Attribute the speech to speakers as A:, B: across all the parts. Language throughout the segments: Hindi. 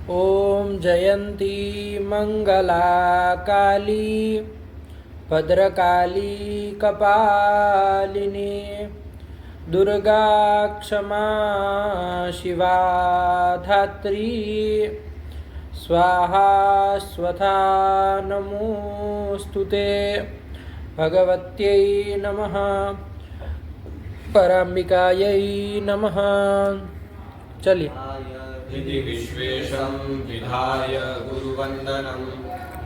A: ॐ जयन्ती मंगला काली भद्रकाली कपालिनी दुर्गा क्षमा शिवा धात्री स्वाहा स्वधा नमोस्तुते भगवत्यै नमः पराम्बिकायै नमः। चलिए।
B: इति विश्वेशं विधाय गुरुवन्दनं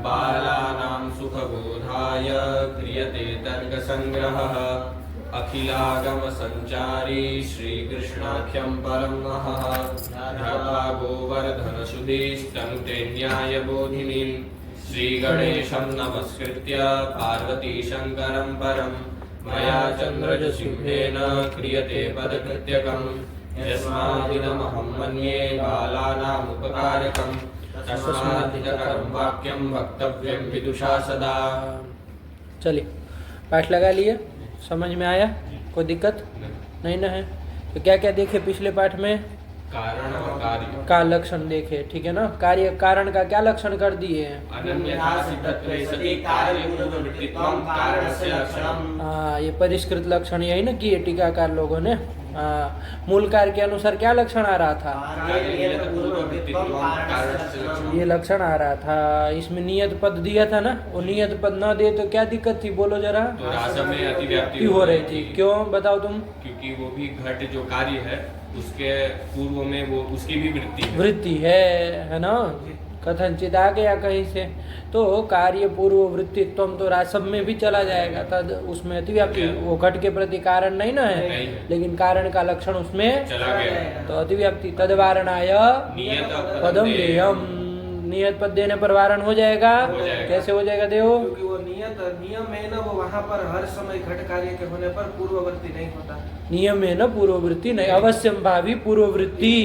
B: बालानां सुखबोधाय क्रियते तर्कसङ्ग्रहः अखिलागमसञ्चारी श्रीकृष्णाख्यं परं महः ध्यात्वा गोवर्धनसुधीस्तनुते न्यायबोधिनीं श्रीगणेशं नमस्कृत्य पार्वतीशङ्करं परं मया चन्द्रजसिंहेन क्रियते पदकृत्यकम् यस्मादिदमहं मन्ये बालानामुपकारकं तस्माद्धिकरं वाक्यं वक्तव्यं विदुषा सदा।
A: चलिए, पाठ लगा लिए, समझ में आया? कोई दिक्कत नहीं ना है? तो क्या क्या देखे पिछले पाठ में?
B: कारण और कार्य
A: का लक्षण देखे, ठीक है ना। कार्य कारण का क्या लक्षण कर दिए?
B: अनन्यथा सिद्धत्वे सति कार्यपूर्ववृत्तित्वं कारणस्य लक्षणम्।
A: ये परिष्कृत लक्षण यही ना किए टीकाकार लोगों ने। मूल कार्य के अनुसार क्या लक्षण आ रहा था? ये लक्षण आ रहा था। इसमें नियत पद दिया था ना, वो नियत पद न दे तो क्या दिक्कत थी? बोलो जरा।
B: तो राजा में अतिव्याप्ति
A: हो रही थी। क्यों बताओ तुम?
B: क्योंकि वो भी घट जो कार्य है उसके पूर्व में वो उसकी भी वृत्ति
A: है ना। कथनचित आ गया कहीं से, तो कार्य पूर्व वृत्तित्व तो रासव में भी चला जाएगा। तद उसमें अतिव्याप्ति, वो घट के प्रति कारण नहीं ना है, लेकिन कारण का लक्षण उसमें
B: चला गया।
A: तो अतिव्याप्ति तदवारणाय पदम देयम। नियत पद देने पर वारण हो जाएगा। कैसे हो जाएगा देव?
C: क्योंकि वो नियम है ना, वो वहाँ पर हर समय घट कार्य के होने पर पूर्ववर्ती नहीं होता।
A: नियम है ना पूर्ववृत्ति नहीं, अवश्यम भावी पूर्ववृत्ति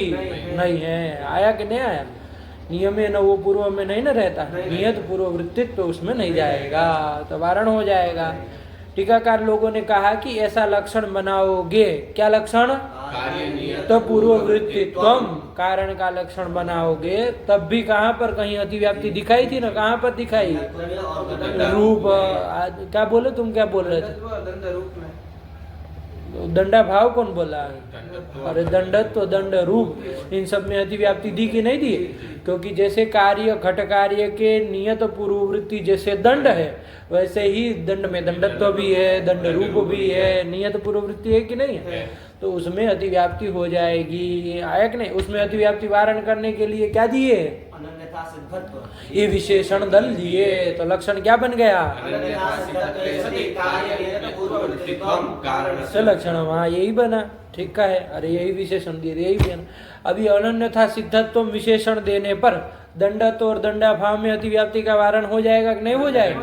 A: नहीं है। आया कि नहीं आया? नियम है ना, वो पूर्व में नहीं ना रहता, नियत पूर्ववृत्तित्व तो उसमें नहीं जाएगा, तो वारण हो जाएगा। टीकाकार लोगों ने कहा कि ऐसा लक्षण बनाओगे। क्या लक्षण? तो पूर्ववृत्तित्वम, कारण का लक्षण बनाओगे तब भी कहाँ पर कहीं अतिव्याप्ति दिखाई थी ना? कहाँ पर दिखाई? रूप। क्या बोले तुम? क्या बोल रहे थे?
C: रूप में
A: दंडा भाव कौन बोला? अरे दंडत्व, दंड रूप, इन सब में अतिव्याप्ति दी कि नहीं दी? क्योंकि जैसे कार्य घट कार्य के नियत पूर्ववृत्ति जैसे दंड है, वैसे ही दंड में दंडत्व भी है, दंड रूप भी है, नियत पूर्ववृत्ति है कि नहीं है? तो उसमें अतिव्याप्ति हो जाएगी। आया कि नहीं? उसमें अतिव्याप्ति वारण करने के लिए क्या दिए? ये विशेषण दल दिए। तो लक्षण क्या बन गया? लक्षण वहाँ यही बना। ठीक है, अरे यही विशेषण दिए, यही बना। अभी अनन्यथा सिद्धत्व विशेषण देने पर दंडत्व और दंडाभाव में अतिव्याप्ति का वारण हो जाएगा कि नहीं हो जाएगा?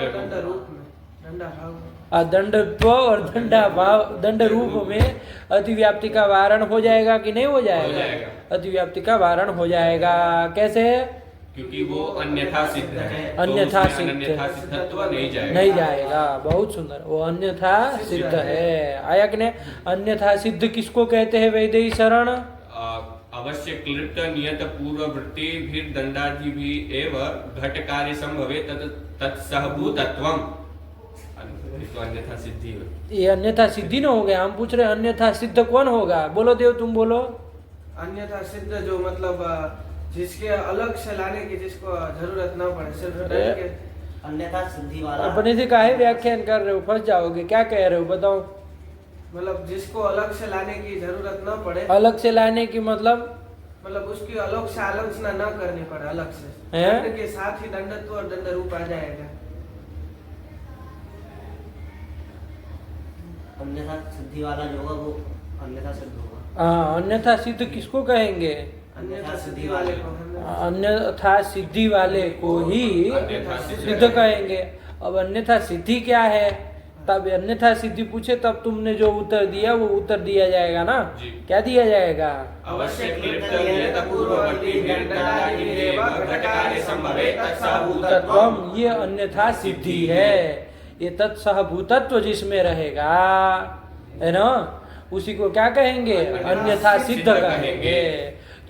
A: दंडत्व और दंडाभाव, दंड रूप में अतिव्याप्ति का वारण हो जाएगा कि नहीं हो जाएगा? अतिव्याप्ति का वारण हो जाएगा। कैसे?
B: क्योंकि वो अन्यथा सिद्ध है।
A: अन्यथा
B: तो सिद्धत्व
A: नहीं जाएगा। बहुत सुंदर, वो अन्यथा सिद्ध है। आया कि नहीं? अन्यथा सिद्ध किसको कहते हैं वैदेही शरण?
B: अवश्य क्लिप्त नियत पूर्व वृत्ति भी दंडादि भी एवं घट कार्य संभवे तत्सहभूतत्वम्। तो अन्यथा सिद्धि हो।
A: ये अन्यथा सिद्धि न हो गया। हम पूछ रहे अन्यथा सिद्ध कौन होगा? बोलो देव, तुम बोलो।
C: अन्यथा सिद्ध जो मतलब जिसके अलग से लाने की जिसको जरूरत ना पड़े, सिर्फ
D: अन्यथा सिद्धि वाला।
A: अपने से काहे व्याख्यान कर रहे हो? फंस जाओगे। क्या कह रहे हो बताओ?
C: मतलब जिसको अलग से लाने की जरूरत ना पड़े।
A: अलग से लाने की मतलब
C: उसकी अलग से आलोचना न करनी पड़े। अलग से दंड के साथ ही दंडत्व और दंड रूप आ जाएगा।
D: अन्यथा सिद्धि वाला जो होगा वो अन्यथा सिद्ध होगा।
A: हाँ, अन्यथा सिद्ध किसको कहेंगे?
C: अन्यथा सिद्धि वाले को।
A: अन्यथा सिद्धि वाले को ही सिद्ध कहेंगे। अब अन्यथा सिद्धि क्या है? तब अन्यथा सिद्धि पूछे तब तुमने जो उत्तर दिया वो उत्तर दिया जाएगा ना। क्या दिया जाएगा?
B: अवश्य क्लिप्त नियत पूर्ववर्ती घट कार्य संभवे
A: तत्सहभूतत्वम्। ये अन्यथा सिद्धि है। ये तत्सहभूतत्व जिसमें रहेगा, है ना, उसी को क्या कहेंगे? अन्यथा सिद्ध कहेंगे।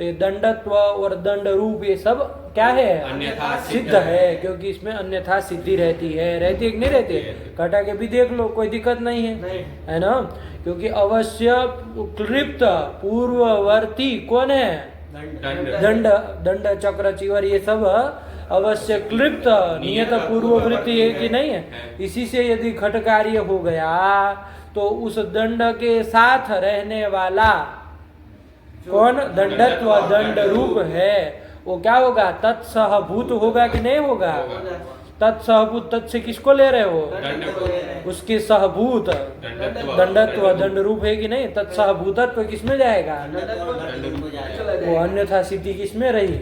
A: तो ये दंडत्व और दंड रूप ये सब क्या है,
B: अन्यथा
A: सिद्ध है, क्योंकि इसमें अन्यथा सिद्धि रहती है कि नहीं रहती है? घटा के भी देख लो, कोई दिक्कत नहीं है, है ना? क्योंकि अवश्य क्लिप्त पूर्ववर्ती कौन है? दंड, दंड चक्र चीवर ये सब अवश्य क्लिप्त नियत पूर्ववृत्ति है कि नहीं है? इसी से यदि घट कार्य हो गया तो उस दंड के साथ रहने वाला कौन दंडत्व दंड रूप है वो क्या होगा? तत्सहभूत होगा कि नहीं होगा? तत्सहभूत, तत् से किसको ले रहे हो? उसके सहभूत दंडत्व दंड रूप है कि नहीं? तत्सहभूतत्व किसमें जाएगा? वो अन्यथा सिद्धि किसमें रही?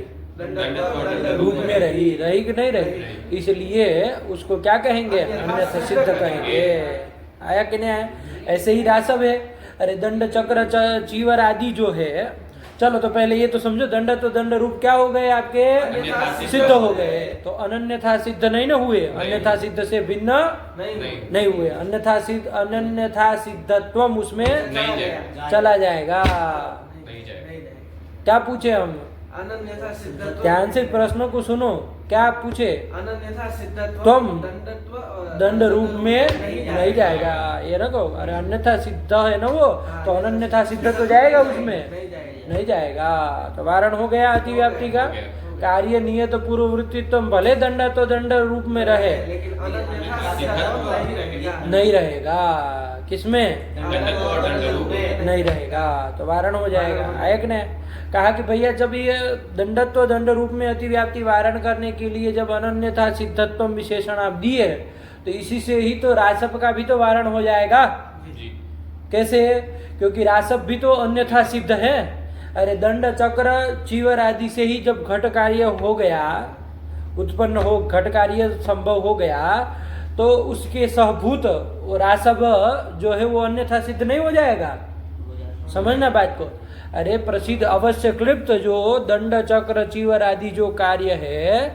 A: रूप में रही कि नहीं रही? इसलिए उसको क्या कहेंगे? अन्यथा सिद्ध कहेंगे। आया कि नहीं आया? ऐसे ही रासव है। अरे दंड चक्र चीवर आदि जो है, चलो तो पहले ये तो समझो, दंड तो दंड रूप क्या हो गए आपके? सिद्ध हो गए। तो अनन्यथा सिद्ध नहीं ना हुए, अन्यथा सिद्ध से भिन्न नहीं हुए। अनन्यथा सिद्धत्व उसमें चला जाएगा। क्या पूछे हम?
C: अनन्यथा सिद्धत्व।
A: ध्यान से प्रश्न को सुनो, क्या आप पूछे?
C: अनन्यथा सिद्धत्व
A: तुम
C: दंडत्व
A: दंड रूप में नहीं जाएगा, ये ना कहो। अरे अन्यथा सिद्ध है ना वो, तो अनन्यथा सिद्ध तो जाएगा उसमें? नहीं जाएगा। तो वारण हो गया अतिव्याप्ति का। कार्य नियत पूर्ववृत्ति तुम भले दंड तो दंड रूप में रहे,
C: लेकिन अनन्यथा सिद्धत्व
A: नहीं रहेगा। किसमें? नहीं रहेगा, तो वारण हो जाएगा। एक ने कहा कि भैया जब ये दंडत्व दंड रूप में अतिव्याप्ति वारण करने के लिए जब अनन्यथा सिद्धत्व विशेषण आप दिए, तो इसी से ही तो रासप का भी तो वारण हो जाएगा। कैसे? क्योंकि रासप भी तो अन्यथा सिद्ध है। अरे दंड चक्र चीवर आदि से ही जब घट कार्य हो गया, उत्पन्न हो, घट कार्य संभव हो गया, तो उसके सहभूत रासव जो है वो अन्यथा सिद्ध नहीं हो जाएगा। समझना बात को। अरे प्रसिद्ध अवश्य क्लिप्त जो दंड चक्र चीवर आदि जो कार्य है,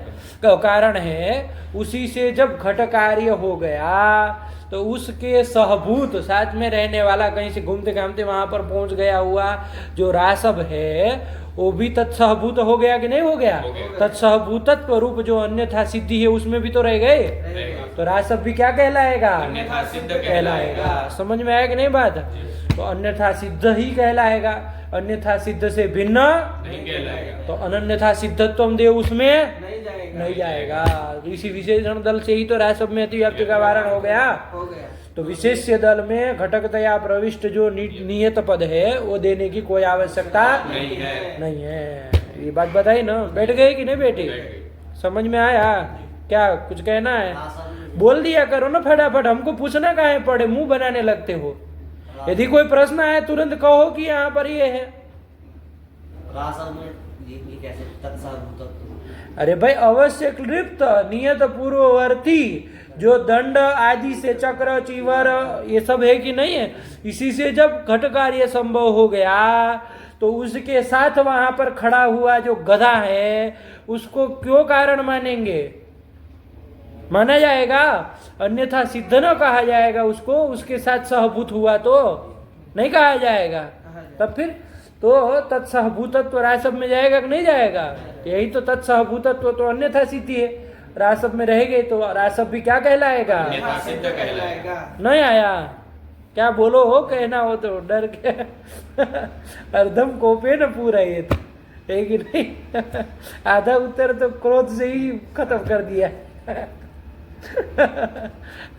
A: कारण है, उसी से जब घट कार्य हो गया तो उसके सहभूत साथ में रहने वाला, कहीं से घूमते घामते वहां पर पहुंच गया हुआ जो रासव है, वो भी तत्सहभूत हो गया कि नहीं हो गया? तत्सहभूतत्व रूप जो अन्यथा सिद्धि है उसमें भी तो रह गए, तो रासव भी क्या कहलाएगा? कहलाएगा। समझ में आया कि नहीं बात? तो अन्यथा सिद्ध ही कहलाएगा, अन्यथा सिद्ध से भिन्न
B: नहीं कहलाएगा।
A: तो अनन्यथा सिद्धत्व देव उसमें नहीं जाएगा। इसी विशेषण दल से ही तो रासव में अतिव्याप्ति का वारण हो गया। तो विशेष्य दल में घटकतया प्रविष्ट जो नियत पद है वो देने की कोई आवश्यकता नहीं है। ये बात बताई ना? बैठ गए कि नहीं बैठे? समझ में आया? क्या कुछ कहना है? बोल दिया करो ना फटाफट, हमको पूछना काहे पड़े, मुंह बनाने लगते हो। यदि कोई प्रश्न आए तुरंत कहो कि यहाँ पर ये है।
D: ये कैसे तत्सहभूतत्व?
A: अरे भाई अवश्य क्लिप्त नियत पूर्ववर्ती जो दंड आदि से चक्र चीवर ये सब है कि नहीं है, इसी से जब घट कार्य संभव हो गया तो उसके साथ वहां पर खड़ा हुआ जो गधा है उसको क्यों कारण मानेंगे? माना जाएगा, अन्यथा सिद्ध न कहा जाएगा उसको। उसके साथ सहभूत हुआ तो नहीं कहा जाएगा। तब फिर तो तत्सहभूतत्व रासव में जाएगा कि नहीं जाएगा? यही तो तत्सहभूतत्व तो अन्यथा सिद्धि है। रासव में रहेंगे तो रासव भी क्या कहलाएगा?
B: सिद्ध कहलाएगा।
A: नहीं आया? क्या बोलो हो, कहना हो तो डर के अर्धम कोपे न पूरा ये तो है कि नहीं? आधा उत्तर तो क्रोध से ही खत्म कर दिया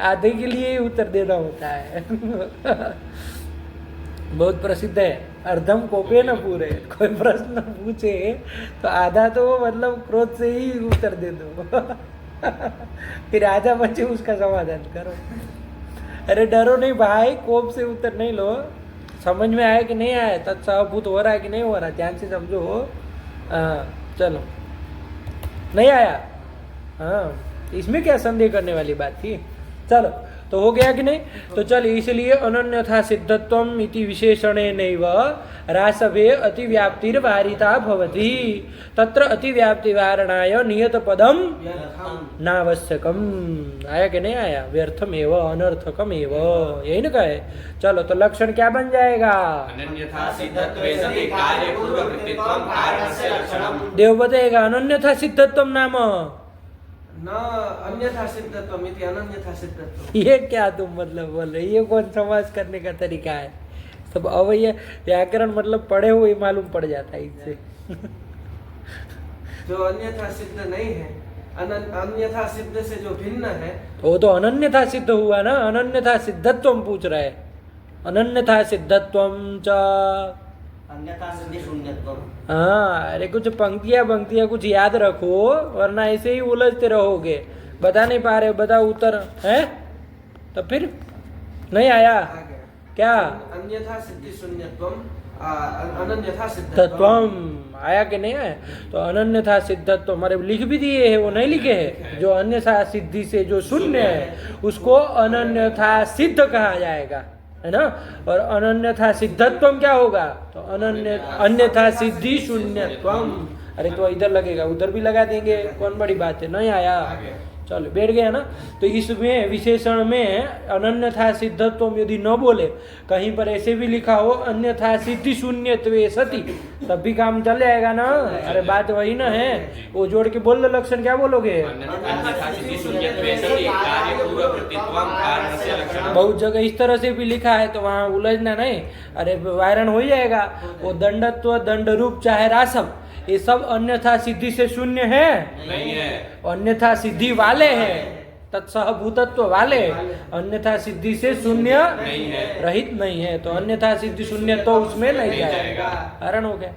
A: आधे के लिए ही उत्तर देना होता है बहुत प्रसिद्ध है, अर्धम कोपे न पूरे। कोई प्रश्न पूछे तो आधा तो मतलब क्रोध से ही उत्तर दे दो फिर आधा बचे उसका समाधान करो। अरे डरो नहीं भाई, कोप से उत्तर नहीं लो। समझ में आया कि नहीं आया? तत्सहभूत हो रहा है कि नहीं हो रहा? ध्यान से समझो। चलो, नहीं आया? हाँ, इसमें क्या संदेह करने वाली बात थी? चलो, तो हो गया कि नहीं। तो चल इसलिए अनन्यथा सिद्धत्वम इति विशेषणेनैव रासभे अतिव्याप्तिर्वारिता भवति तत्र अतिव्याप्तिवारणाय नियतपदम नावश्यकम। आया कि नहीं आया, व्यर्थम एव अनर्थकम एव, यही ना कहे। चलो तो लक्षण क्या बन जाएगा,
B: अनन्यथा सिद्धत्वे सति कार्य पूर्ववृत्तित्वं कारणस्य लक्षणम्।
A: देव बताएगा अनन्यथा सिद्धत्वम नाम,
C: न अन्यथा सिद्धत्वम इति अनन्यथा सिद्धत्वम।
A: ये क्या तुम मतलब बोल रहे, ये कौन समाज करने का तरीका है। सब अवयय व्याकरण मतलब पढ़े हुए मालूम पड़ जाता है इससे।
C: जो अन्यथा सिद्ध नहीं है, अन्यथा सिद्ध से जो भिन्न है,
A: तो वो तो अनन्यथा सिद्ध हुआ ना, अनन्यथा सिद्धत्वम पूछ रहे हैं। अनन्यथा सिद्धत्वम च,
D: अन्यथा सिद्धि शून्यत्वम।
A: हाँ अरे कुछ पंक्तियां कुछ याद रखो, वरना ऐसे ही उलझते रहोगे। बता नहीं पा रहे, बताओ उत्तर है तो फिर नहीं आया
C: आ गया
A: क्या,
C: अन्यथा सिद्धि शून्यत्वम अनन्यथा सिद्धत्वम।
A: तत्वम आया कि नहीं आया। तो अनन्यथा सिद्धत्व हमारे लिख भी दिए है, वो नहीं लिखे है। जो अन्यथा सिद्धि से जो शून्य है उसको अनन्यथा सिद्ध कहा जाएगा, है ना। और अनन्यथा सिद्धत्वम क्या होगा, तो अन्यथा सिद्धि शून्यत्वम। अरे तो इधर लगेगा उधर भी लगा देंगे, कौन बड़ी बात है। नहीं आया, चलो बैठ गया ना। तो इसमें विशेषण में अनन्यथा सिद्धत्वम यदि न बोले, कहीं पर ऐसे भी लिखा हो अन्यथा सिद्धि शून्यत्वे सति, तब भी काम चल जाएगा ना। अरे बात वही ना है, वो जोड़ के बोल दो लक्षण, क्या बोलोगे,
B: अन्यथा सिद्धि शून्यत्वे सति कार्य पूर्ववृत्तित्वं कारणस्य लक्षणम्।
A: बहुत जगह इस तरह से भी लिखा है, तो वहाँ उलझना नहीं। अरे वायरन हो जाएगा। वो दंडत्व, दंड रूप चाहे रासव, ये सब अन्यथा सिद्धि से शून्य है,
B: नहीं है,
A: अन्यथा सिद्धि वाले हैं, तत्सहभूतत्व वाले, अन्यथा सिद्धि से शून्य
B: नहीं है,
A: रहित नहीं है। तो अन्यथा सिद्धि शून्य तो उसमें नहीं जाएगा, कारण हो गया।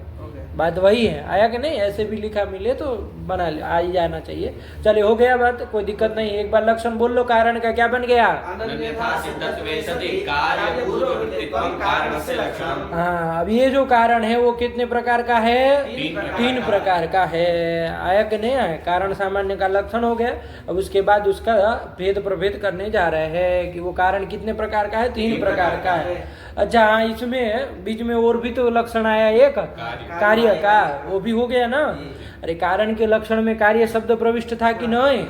A: बात वही है, आया कि नहीं। ऐसे भी लिखा मिले तो बना ले, आ ही जाना चाहिए। चलिए हो गया बात, कोई दिक्कत नहीं। एक बार लक्षण बोल लो, कारण का क्या बन गया,
B: अन्यथा सिद्धत्वे सति कार्य पूर्ववृत्तित्वं कारणस्य लक्षणम्।
A: हाँ। अब ये जो कारण है वो कितने प्रकार का है, तीन प्रकार का है। आया कि नहीं आया, कारण सामान्य का लक्षण हो गया। अब उसके बाद उसका भेद प्रभेद करने जा रहे हैं कि वो कारण कितने प्रकार का है, तीन प्रकार का है। अच्छा हाँ, इसमें बीच में और भी तो लक्षण आया एक, कार्य का, वो भी हो गया ना। अरे कारण के लक्षण में कार्य शब्द प्रविष्ट था कि नहीं,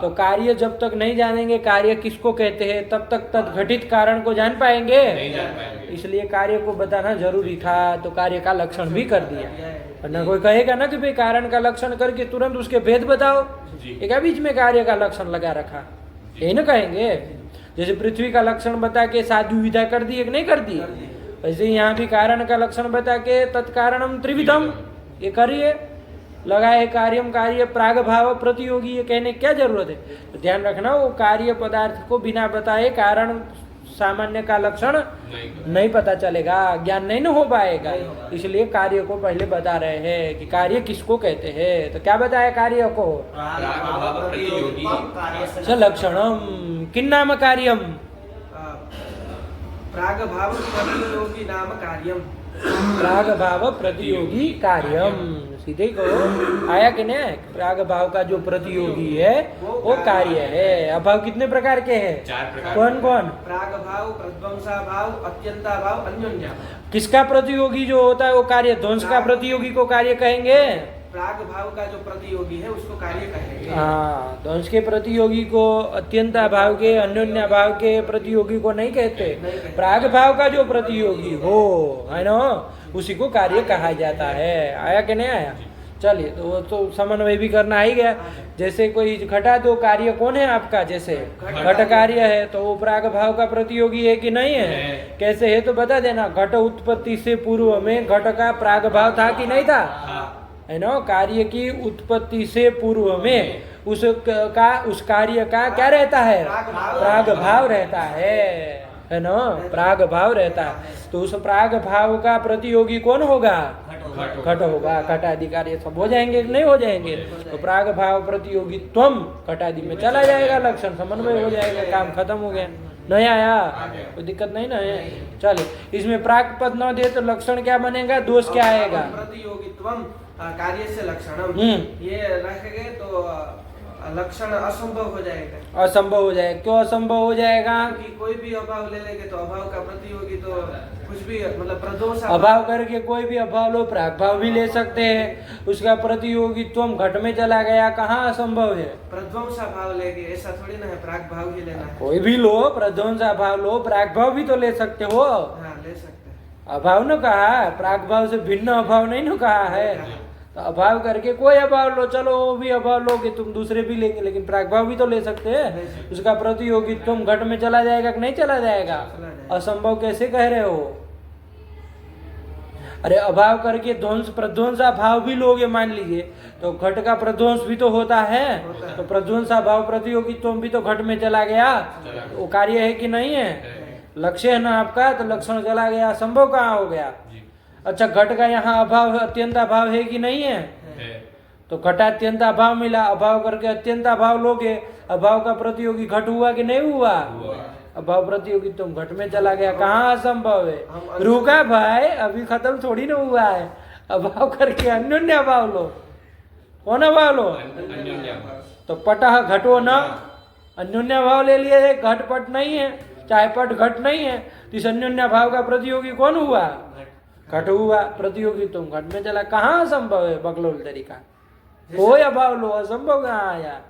A: तो कार्य जब तक नहीं जानेंगे कार्य किसको कहते हैं, तब तक तदघटित कारण को जान पाएंगे,
B: नहीं जान पाएंगे।
A: इसलिए कार्य को बताना जरूरी था। तो कार्य का लक्षण भी कर दिया। वरना कोई कहेगा ना कि भाई कारण का लक्षण करके तुरंत उसके भेद बताओ, ये क्या बीच में कार्य का लक्षण लगा रखा, यही ना कहेंगे। जैसे पृथ्वी का लक्षण बता के साधु विधा कर दी, एक नहीं कर दी, वैसे यहाँ भी कारण का लक्षण बता के तत्कारणम त्रिविधम ये करिए, लगाए कार्यम कार्य प्राग भाव प्रतियोगी, ये कहने की क्या जरूरत है। तो ध्यान रखना, वो कार्य पदार्थ को बिना बताए कारण सामान्य का लक्षण नहीं पता चलेगा, ज्ञान नहीं न हो पाएगा। इसलिए कार्य को पहले बता रहे हैं कि कार्य किसको कहते हैं। तो क्या बताया कार्य को, लक्षणम किन नाम कार्यम,
C: प्राग भाव प्रतियोगी नाम कार्यम,
A: प्राग भाव प्रतियोगी कार्यम। सीधे कहो, आया कि नहीं, प्राग भाव का जो प्रतियोगी है वो कार्य है। अभाव कितने प्रकार के हैं,
B: 4 प्रकार।
A: कौन कौन,
C: प्राग भाव, प्रध्वंसा भाव, अत्यंता भाव, अन्योन्या।
A: किसका प्रतियोगी जो होता है वो कार्य, ध्वंस का प्रतियोगी को कार्य कहेंगे,
C: प्राग भाव का जो प्रतियोगी है उसको कार्य कहेंगे।
A: हाँ, ध्वंस के प्रतियोगी को, अत्यंता भाव के, अन्योन्या भाव के प्रतियोगी को नहीं कहते। प्राग भाव का जो प्रतियोगी हो, है ना, उसी को कार्य कहा जाता है। आया कि नहीं आया। चलिए, तो वो तो समन्वय भी करना ही गया। जैसे कोई घटा दो, कार्य कौन है आपका, जैसे घट कार्य है, तो वो प्राग भाव का प्रतियोगी है कि नहीं है, कैसे है तो बता देना। घट उत्पत्ति से पूर्व में घट का प्राग भाव था कि नहीं था, है ना। कार्य की उत्पत्ति से पूर्व में उस कार्य का क्या रहता है, प्राग भाव रहता है ना, प्राग भाव रहता है। तो उस प्राग भाव का प्रतियोगी कौन होगा, घट होगा। घटादि कार्य सब हो जाएंगे कि नहीं हो जाएंगे। तो प्राग भाव प्रतियोगी त्वम घटादि में चला जाएगा, लक्षण समन्वय हो जाएगा, काम खत्म हो गया। नहीं आया, कोई दिक्कत नहीं ना है। चलिए, इसमें प्राग पद न दे तो लक्षण क्या बनेगा, दोष क्या आएगा,
C: प्रतियोगित्वम कार्य से लक्षणम, ये रखेंगे तो लक्षण असंभव हो जाएगा।
A: असंभव हो जाएगा। क्यों असंभव हो जाएगा?
C: क्योंकि कोई भी अभाव ले लेंगे तो अभाव का प्रतियोगी तो कुछ भी मतलब प्रदोष
A: अभाव करके कोई भी अभाव लो, प्राग भाव भी ले सकते हैं। उसका प्रतियोगित्व घट में चला गया, कहाँ असंभव है?
C: प्रध्वंसा भाव लेंगे ऐसा थोड़ी ना है, प्राग भाव ही लेना है।
A: कोई भी लो, प्रध्वंसा भाव लो, प्राग भाव भी तो ले सकते हो।
C: हाँ ले सकते हैं।
A: अभाव न कहा, प्राग भाव से भिन्न अभाव नहीं न कहा है। तो अभाव करके कोई अभाव लो, चलो वो भी अभाव लोगे तुम, दूसरे भी लेंगे, लेकिन प्राग भाव भी तो ले सकते हैं। उसका प्रतियोगित्व घट में चला जाएगा कि नहीं चला जाएगा? असंभव कैसे कह रहे हो? अरे अभाव करके ध्वंस प्रध्वंसा भाव भी लोगे मान लीजिए, तो घट का प्रध्वंस भी तो होता है। तो प्रध्वंसा भाव प्रतियोगित्व भी तो घट में चला गया, वो कार्य है कि नहीं है? लक्ष्य है ना आपका, तो लक्षण चला गया, संभव कहाँ हो गया? अच्छा, घट का यहाँ अभाव अत्यंत अभाव है कि नहीं है? तो घटा अत्यंत अभाव मिला, अभाव करके अत्यंत अभाव लोगे, अभाव का प्रतियोगी घट हुआ कि नहीं हुआ? अभाव प्रतियोगी तुम घट में चला गया, कहाँ असंभव है? रुका भाई, अभी खत्म थोड़ी ना हुआ है। अभाव करके अन्योन्य अभाव लो, कौन अभाव लो? तो पटह घटो न, अन्योन्य भाव ले लिए, घट पट नहीं है, चाहे पट घट नहीं है, तो इस अन्योन्य भाव का प्रतियोगी कौन हुआ? घट हुआ। प्रतियोगी तुम घट में चला, कहाँ असंभव है? बकलोल तरीका, कोई अभाव लो, असंभव कहाँ आया?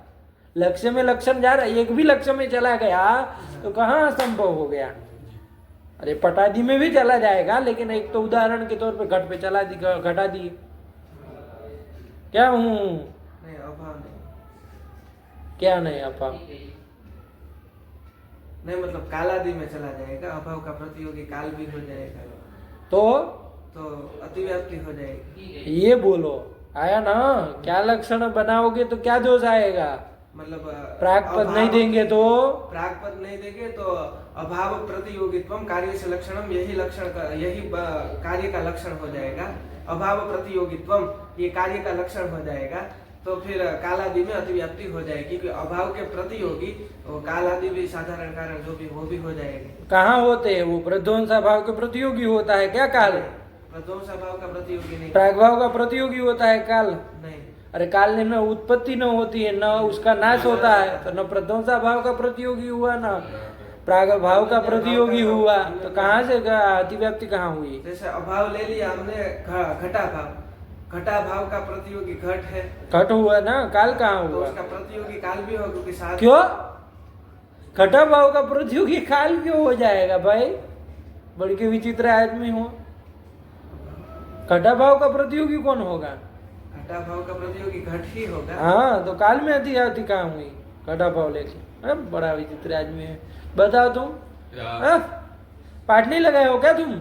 A: लक्ष्य में लक्षण जा रहा है, एक भी लक्ष्य में चला गया तो कहाँ असंभव हो गया? अरे पटादी में भी चला जाएगा, लेकिन एक तो उदाहरण के तौर पे घट पे चला दी, घटा दिए, क्या हूँ?
C: नहीं अभाव नहीं,
A: क्या नहीं अभाव?
C: नहीं मतलब कालादि में चला जाएगा, अभाव का प्रतियोगी काल भी हो जाएगा,
A: तो
C: अतिव्याप्ति हो जाएगी।
A: ये बोलो, आया ना? क्या लक्षण बनाओगे तो क्या दोष आएगा?
C: मतलब
A: प्राग पद नहीं देंगे तो?
C: प्राग पद नहीं देंगे तो अभाव प्रतियोगित्व कार्य से लक्षणम, यही लक्षण का, यही कार्य का लक्षण हो जाएगा। अभाव प्रतियोगित्व ये कार्य का लक्षण हो जाएगा, तो फिर कालादि में अतिव्याप्ति हो जाएगी, क्योंकि अभाव के प्रतियोगी वो कालादि भी साधारण कारण जो भी वो भी हो जाएंगे।
A: कहाँ होते हैं वो? प्रध्वंसा भाव के प्रतियोगी होता है क्या काल?
C: प्रध्वंसा भाव का प्रतियोगी नहीं,
A: प्राग भाव का प्रतियोगी होता है काल।
C: नहीं।
A: अरे काल में न उत्पत्ति न होती है, न उसका नाश होता है, तो न प्रध्वंसा भाव का प्रतियोगी हुआ, न प्राग भाव का प्रतियोगी हुआ, तो कहाँ से अतिव्याप्ति कहाँ हुई?
C: जैसे अभाव ले लिया हमने, घटा भाव, घटा भाव का प्रतियोगी घट है,
A: घट हुआ ना, काल कहाँ
C: तो
A: हुआ?
C: उसका प्रतियोगी काल भी हो, क्योंकि साथ
A: क्यों? घटा भाव का प्रतियोगी काल क्यों हो जाएगा भाई? बड़ी के विचित्र आदमी हो। घटा भाव का प्रतियोगी कौन होगा?
C: घटा भाव का प्रतियोगी घट ही होगा।
A: हाँ, तो काल में अति कहाँ हुई? घटा भाव लेके। अरे बड़ा विचित्र आदमी है। बताओ तुम, पाठ नहीं लगाए हो क्या तुम?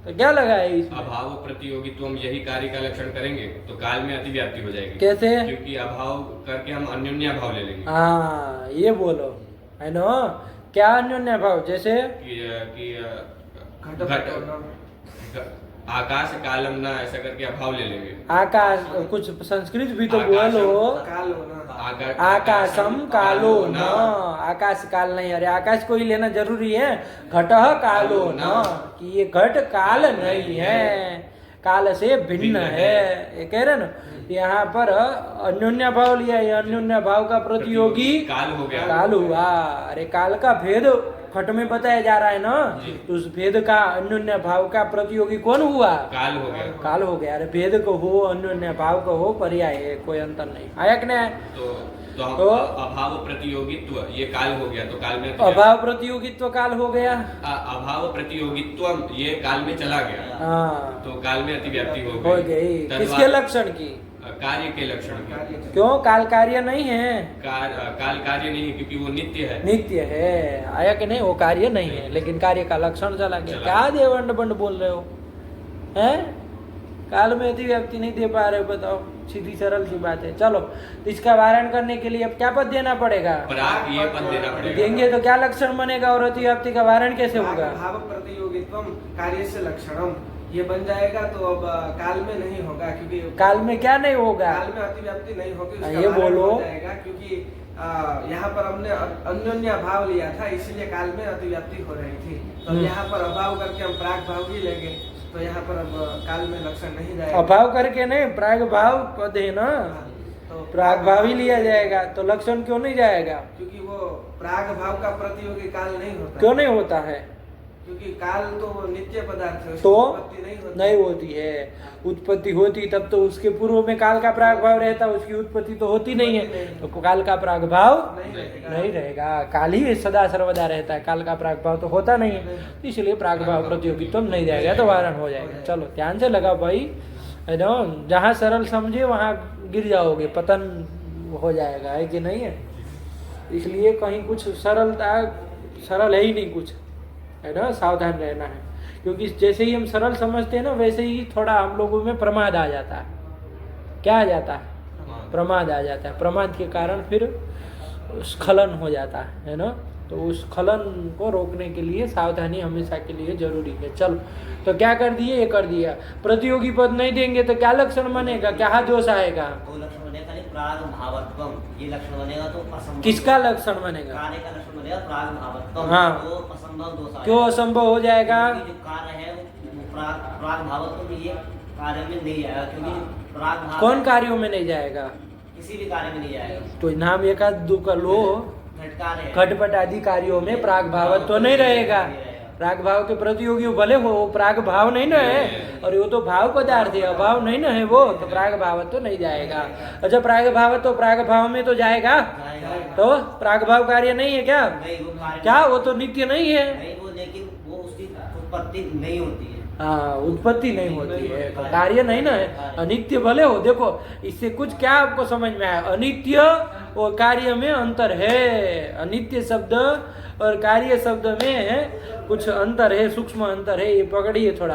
A: तो क्या लगाए इसमें?
B: अभाव प्रतियोगित्व हम यही कार्य का लक्षण करेंगे तो काल में अतिव्याप्ति हो जाएगी।
A: कैसे?
B: क्योंकि अभाव करके हम अन्योन्य भाव ले लेंगे।
A: हाँ, ये बोलो है ना? क्या अन्योन्य भाव? जैसे
B: कि
C: घट
B: आकाश कालम ना, ऐसा करके अभाव ले लेंगे।
A: आकाश, कुछ संस्कृत भी तो बोलो।
C: काल होना,
A: आकाशम कालो न, आकाश काल नहीं। अरे आकाश को ही लेना जरूरी है? घटः कालो न, कि ये घट काल नहीं है, काल से भिन्न है, ये कह रहे ना। यहाँ पर अन्योन्य भाव लिया, ये अन्योन्य भाव का प्रतियोगी
B: काल हो गया,
A: काल हुआ। अरे काल का भेद घट में बताया जा रहा है ना, तो उस भेद का अन्योन्य भाव का प्रतियोगी कौन हुआ?
B: काल हो गया।
A: काल हो गया। अरे भेद को हो, अन्योन्य भाव को हो, पर्याय है, कोई अंतर नहीं। आया कि नहीं?
B: तो अभाव प्रतियोगित्व ये काल हो गया, तो काल में
A: अभाव प्रतियोगित्व काल हो गया।
B: अभाव प्रतियोगित्व ये काल में चला गया,
A: हाँ,
B: तो काल में अतिव्याप्ति हो
A: गई। किसके लक्षण की?
B: कार्य के लक्षण की।
A: क्यों? काल कार्य नहीं है।
B: काल कार्य नहीं है, क्योंकि वो नित्य है।
A: नित्य है। आया कि नहीं? वो कार्य नहीं है, लेकिन कार्य का लक्षण चला गया। क्या देवंड बंड बोल रहे हो? हैं? काल में अतिव्याप्ति नहीं दे पा रहे हो, बताओ। सीधी सरल सी बात है। चलो, तो इसका वारण करने के लिए अब क्या पद देना पड़ेगा?
B: प्राग ये पद देना पड़ेगा।
A: देंगे तो क्या लक्षण बनेगा और अतिव्याप्ति का वारण कैसे होगा?
C: भाव प्रतियोगित्व कार्य से लक्षणम ये बन जाएगा, तो अब काल में नहीं होगा, क्योंकि
A: काल में क्या नहीं होगा?
C: काल में अतिव्याप्ति नहीं होगी, उसका
A: ये
C: वारण
A: बोलो।
C: हो जाएगा, क्योंकि यहाँ पर हमने अन्योन्य भाव लिया था, इसीलिए काल में अतिव्याप्ति हो रही थी। तो यहाँ पर अभाव करके हम प्राग भाव ही लेंगे, तो यहाँ पर अब काल में लक्षण नहीं जाएगा।
A: अभाव करके नहीं, प्राग भाव पद है ना।
C: तो
A: प्राग भाव ही लिया जाएगा, तो लक्षण क्यों नहीं जाएगा?
C: क्योंकि वो प्राग भाव का प्रतियोगी काल नहीं होता।
A: क्यों नहीं होता है?
C: क्योंकि काल तो वो नित्य पदार्थ है, उसकी
A: तो
C: उत्पत्ति नहीं होती
A: है। उत्पत्ति होती तब तो उसके पूर्व में काल का प्राग भाव रहता, उसकी उत्पत्ति तो होती नहीं है, तो काल का प्राग भाव नहीं रहेगा। काल ही सदा सर्वदा रहता है, काल का प्राग भाव तो होता नहीं है, इसलिए प्राग भाव प्रतियोगित्व नहीं जाएगा, तो वारण हो जाएगा। चलो ध्यान से लगा भाई, है ना? जहाँ सरल समझे वहाँ गिर जाओगे, पतन हो जाएगा, है कि नहीं है? इसलिए कहीं कुछ सरल है ही नहीं कुछ, है ना? सावधान रहना है, क्योंकि जैसे ही हम सरल समझते हैं ना, वैसे ही थोड़ा हम लोगों में प्रमाद आ जाता है। क्या आ जाता है? प्रमाद आ जाता है। प्रमाद के कारण फिर स्खलन हो जाता है ना? तो उस स्खलन को रोकने के लिए सावधानी हमेशा के लिए जरूरी है। चलो, तो क्या कर दिए? ये कर दिया। प्रतियोगी पद नहीं देंगे तो क्या लक्षण बनेगा? क्या दोष आएगा?
D: वो लक्षण बनेगा प्राग भावत्वम, ये लक्षण बनेगा तो असंभव।
A: किसका लक्षण बनेगा?
D: कार्य का लक्षण बनेगा प्राग भावत्वम।
A: हाँ।
D: तो असंभव दोष आएगा।
A: क्यों असंभव हो जाएगा?
D: क्योंकि जो कार्य है वो प्राग भावत्वम ये कार्य में नहीं आएगा, क्योंकि प्राग भाव
A: कौन कार्यों में नहीं जाएगा?
D: किसी भी कार्य में नहीं आएगा।
A: तो नाम एक दो कर लो,
D: घटकार्य है।
A: घटपट आदि कार्यों में प्राग भाव तो नहीं रहेगा। प्राग भाव के प्रतियोगी भले हो, प्राग भाव नहीं ना है, और वो तो भाव पदार्थ है, अभाव नहीं ना है वो, तो प्राग भाव तो नहीं जाएगा। अच्छा, प्राग भाव तो प्राग भाव में तो जाएगा, तो प्राग भाव कार्य नहीं है क्या?
D: नहीं, वो कार्य
A: क्या वो तो नित्य नहीं है?
D: नहीं, वो लेकिन वो उसकी उत्पत्ति नहीं होती है।
A: हाँ, उत्पत्ति नहीं होती है, तो कार्य नहीं ना है। अनित्य भले हो, देखो इससे कुछ क्या आपको समझ में आया? अनित्य और कार्य में अंतर है। अनित्य शब्द और कार्य शब्द में कुछ अंतर है, सूक्ष्म अंतर है, ये पकड़िए थोड़ा,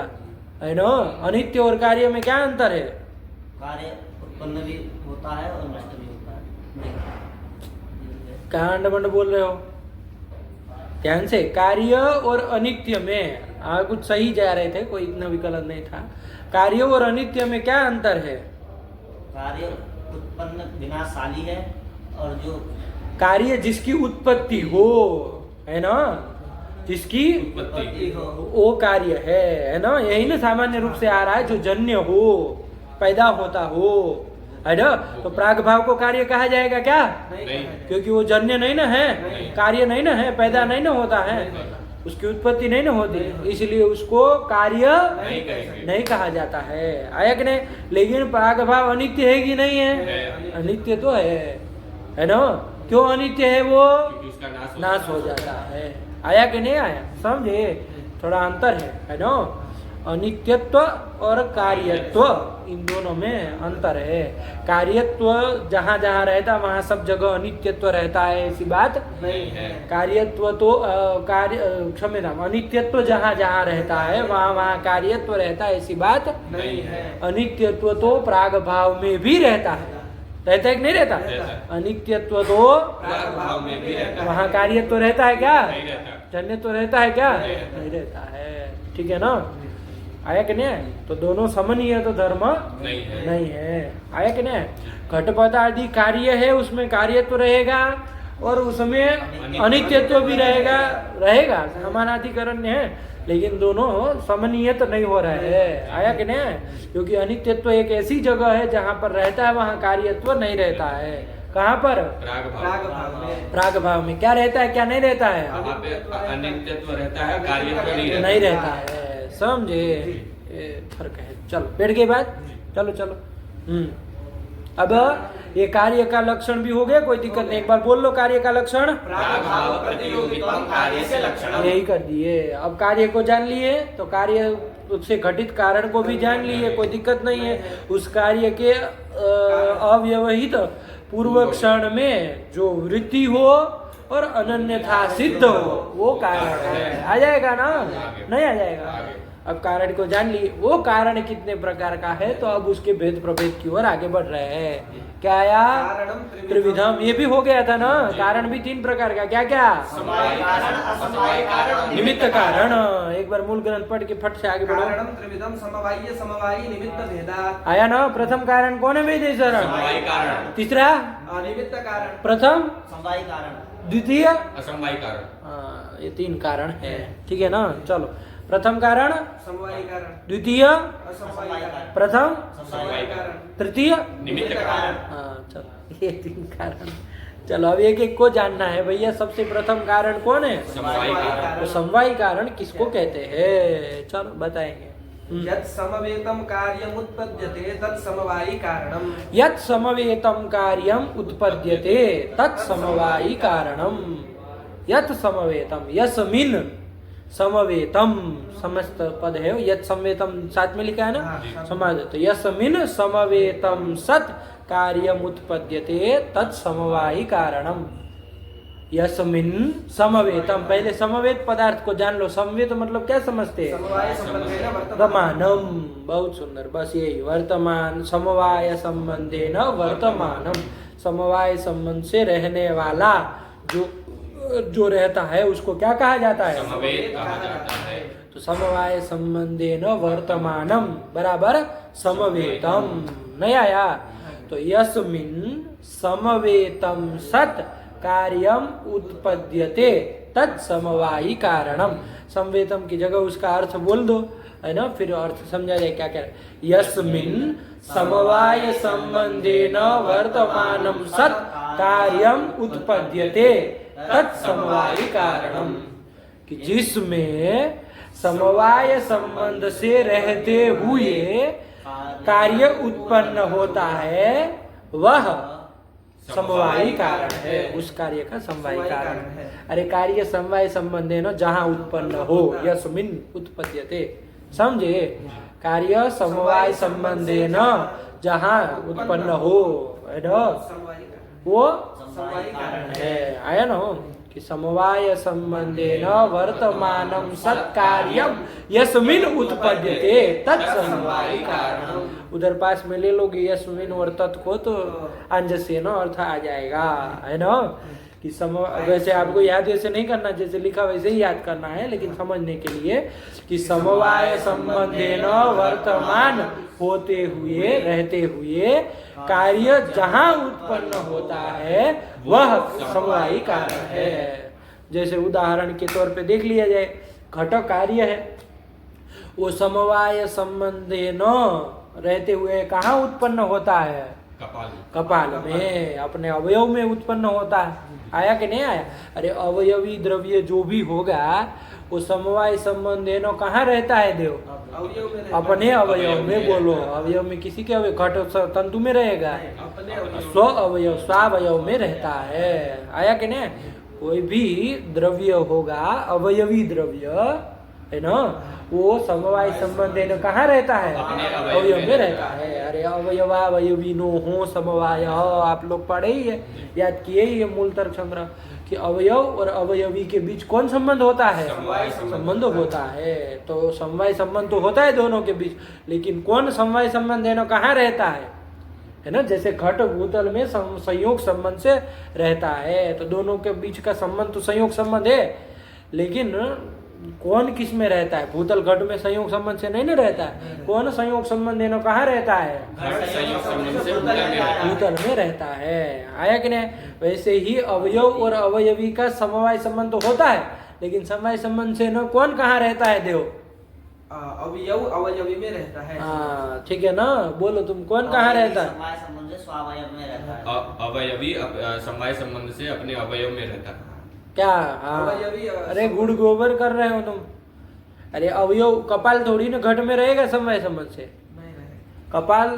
A: है ना? अनित्य और कार्य में क्या अंतर है?
D: कार्य उत्पन्न भी होता है और नष्ट भी होता है।
A: कहाँ अंडमंड बोल रहे हो? ध्यान से। कार्य और अनित्य में कुछ सही जा रहे थे, कोई इतना विकलन नहीं था। कार्य और अनित्य में क्या अंतर है?
D: कार्य उत्पन्न विनाशाली है, और जो
A: कार्य जिसकी उत्पत्ति हो, है ना, जिसकी
D: उत्पत्ति हो
A: वो कार्य है ना? यही ना सामान्य रूप से आ रहा है, जो जन्य हो, पैदा होता हो, है ना? तो प्राग भाव को कार्य कहा जाएगा क्या?
B: नहीं।
A: क्योंकि वो जन्य नहीं ना है, कार्य नहीं ना है, पैदा नहीं ना होता है, उसकी उत्पत्ति नहीं ना होती, इसलिए उसको कार्य नहीं कहा जाता है। आया कि नहीं? लेकिन प्राग भाव अनित्य है कि नहीं है? अनित्य तो है ना? क्यों अनित्य है वो?
B: क्योंकि उसका
A: नाश हो जाता है। आया कि नहीं आया? समझे? थोड़ा अंतर है ना? अनित्यत्व और कार्यत्व, इन दोनों में अंतर है। कार्यत्व जहाँ जहाँ रहता वहाँ सब जगह अनित्यत्व रहता है, ऐसी बात
C: नहीं है।
A: कार्यत्व तो क्षम्यताम, अनित्यत्व जहाँ जहाँ रहता है वहाँ वहाँ कार्यत्व रहता है, ऐसी बात
C: नहीं है।
A: अनित्यत्व तो प्राग भाव में भी रहता है कि नहीं रहता? अनित्यत्व तो
B: प्राग भाव में भी रहता है।
A: वहाँ कार्यत्व रहता है क्या?
B: नहीं रहता।
A: जन्य तो रहता है क्या?
B: नहीं
A: रहता है। ठीक है ना? आया कि नहीं? तो दोनों समनीय तो धर्म नहीं है। आया कि नहीं? घटपट आदि कार्य है, उसमें कार्य तो रहेगा और उसमें अनित्यत्व भी रहेगा समानाधिकरण है, लेकिन दोनों समनीय तो नहीं हो रहे है। आया कि नहीं? क्योंकि अनित्यत्व एक ऐसी जगह है जहाँ पर रहता है वहाँ कार्यत्व नहीं रहता है। कहाँ पर?
B: प्राग
C: प्राग
B: भाव
C: भाव में।
A: प्राग भाव में क्या रहता है, क्या नहीं रहता है?
B: वहाँ पे अनित्यत्व रहता है, कार्यत्व
A: नहीं रहता है। समझे? फर्क है। चलो, बैठ गई बात? चलो। अब ये कार्य का लक्षण भी हो गया, कोई दिक्कत नहीं। एक बार बोल लो कार्य का लक्षण।
C: प्राग भाव प्रतियोगित्वम कार्य से लक्षणम।
A: यही कर दिए। अब कार्य को जान लिए तो कार्य उससे घटित कारण को भी जान लिए, कोई दिक्कत नहीं है। उस कार्य के अव्यवहित पूर्व क्षण में जो वृत्ति हो और अनन्यथा सिद्ध हो, वो कारण है। आ जाएगा ना? नहीं आ जाएगा? अब कारण को जान लिए, वो कारण कितने प्रकार का है, तो अब उसके भेद प्रभेद की ओर आगे बढ़ रहे हैं। क्या आया? त्रिविधम। ये भी हो गया था ना? कारण भी 3 प्रकार का। क्या क्या?
C: समवायी कारण, असमवायी कारण,
A: निमित्त कारण। एक बार मूल ग्रंथ पढ़ के फट से आगे बढ़ो।
C: कारणम त्रिविधम समवायी समवायी निमित्त भेदात्।
A: आया ना? प्रथम कारण कौन है वेद शरण?
B: समवायी कारण।
A: तीसरा
C: अनिमित्त कारण।
A: प्रथम,
D: समवायी कारण,
A: द्वितीय,
B: असमवायी कारण।
A: ये 3 कारण है। ठीक है ना? चलो, प्रथम कारण,
C: समवायी कारण,
A: द्वितीय
C: असमवायी कारण,
A: प्रथम,
B: समवायी कारण,
A: तृतीय,
B: निमित्त कारण।
A: हाँ चलो ये 3 कारण। चलो अब एक एक को जानना है भैया। सबसे प्रथम कारण कौन है?
B: समवायी कारण।
A: तो समवायी कारण किसको कहते हैं? चलो बताएंगे।
C: यत् समवेतम कार्यम उत्पद्यते तत् समवायी कारणम।
A: यत् समवेतम कार्यम उत्पद्यते तत् समवायी कारणम। यत् समवेतम, यस्मिन समवेतम समस्त पद है। यत् समवेतम साथ में लिखा है ना,
C: हाँ।
A: समझ। तो यस्मिन समवेतम सत् कार्यम उत्पद्यते तत् समवायी कारणम। यस्मिन समवेतम, पहले समवेत पदार्थ को जान लो। समवेत मतलब क्या समझते हैं?
C: समवाय संबंधेन
A: वर्तमानम। बहुत सुंदर, बस यही वर्तमान। समवाय संबंधेन वर्तमानम, समवाय संबंध से रहने वाला जो रहता है उसको क्या कहा जाता है?
B: समवेत कहा जाता है।
A: तो समवाय संबंधेन वर्तमानम बराबर समवेतम। नहीं आया? तो यस्मिन समवेतम सत् कार्यम उत्पद्यते तत् समवायी कारणम। समवेतम की जगह उसका अर्थ बोल दो, है ना, फिर अर्थ समझा जाए क्या कह रहे। यस्मिन समवाय संबंधेन वर्तमानम सत् कार्यम उत्पद्यते तत् समवायी कारणम। कि जिसमें समवाय संबंध से रहते हुए कार्य उत्पन्न होता है वह समवायी कारण है। उस कार्य का समवायी कारण है। अरे कार्य समवाय संबंध है ना, जहाँ उत्पन्न हो। यस्मिन उत्पद्यते, समझे? कार्य समवाय संबंध है ना, जहाँ उत्पन्न हो, है ना,
C: समवायी कारण,
A: वो
C: समवायी कारण
A: है। आया ना कि समवाय संबंधेन वर्तमानम सत्कार्यम यस्मिन उत्पद्यते तत् समवायी कारणम। उधर पास में ले लोगे यस्मिन और तत् को, तो अंजस्य न अर्थ आ जाएगा, है ना। कि वैसे आपको याद ऐसे नहीं करना, जैसे लिखा वैसे ही याद करना है, लेकिन समझने के लिए कि समवाय संबंधेन वर्तमान होते हुए, रहते हुए कार्य जहाँ उत्पन्न होता है वह समवायी कारण है। जैसे उदाहरण के तौर पे देख लिया जाए, घट कार्य है, वो समवाय संबंधेन रहते हुए कहाँ उत्पन्न होता है? कपाल में, अपने अवयव में उत्पन्न होता है। आया कि नहीं आया? अरे अवयवी द्रव्य जो भी होगा वो समवाय संबंधेन कहाँ रहता है देव?
C: अवयव में रहता है।
A: अपने अवयव में। बोलो, अवयव में किसी के अवयव? घट तंतु में रहेगा,
C: अपने अवयव,
A: स्व अवयव, स्वावयव में रहता है। आया कि नहीं? कोई भी द्रव्य होगा, अवयवी द्रव्य, है ना, वो समवाय संबंध कहाँ रहता है? अवयव में रहता है। अरे अवयवावयविनो हो समवाय, आप लोग पढ़े ही है, याद किए ही है मूल तर्क संग्रह, कि अवयव और अवयवी के बीच कौन संबंध होता है? संबंध होता है। तो समवाय संबंध तो होता है दोनों के बीच, लेकिन कौन समवाय संबंध है ना कहाँ रहता है ना। जैसे घट भूतल में संयोग संबंध से रहता है, तो दोनों के बीच का संबंध तो संयोग संबंध है, लेकिन कौन किस में रहता है? भूतल घट में संयोग संबंध से नहीं ना रहता है। कौन संयोग संबंध है ना कहाँ रहता है? भूतल में रहता है। आया कि नहीं? वैसे ही अवयव और अवयवी का समवाय संबंध तो होता है, लेकिन समवाय संबंध से न कौन कहाँ रहता है देव?
C: अवयव अवयवी में रहता है।
A: हाँ ठीक है ना, बोलो तुम, कौन कहाँ रहता है?
D: समवाय संबंध से स्वावयव में रहता है।
B: अवयवी समवाय संबंध से अपने अवयव में रहता है।
A: क्या? हाँ,
C: अवयवी,
A: अरे गुड़ गोबर कर रहे हो तुम। अरे अवयव कपाल थोड़ी ना घट में रहेगा समवाय संबंध से।
C: नहीं रहे।
A: कपाल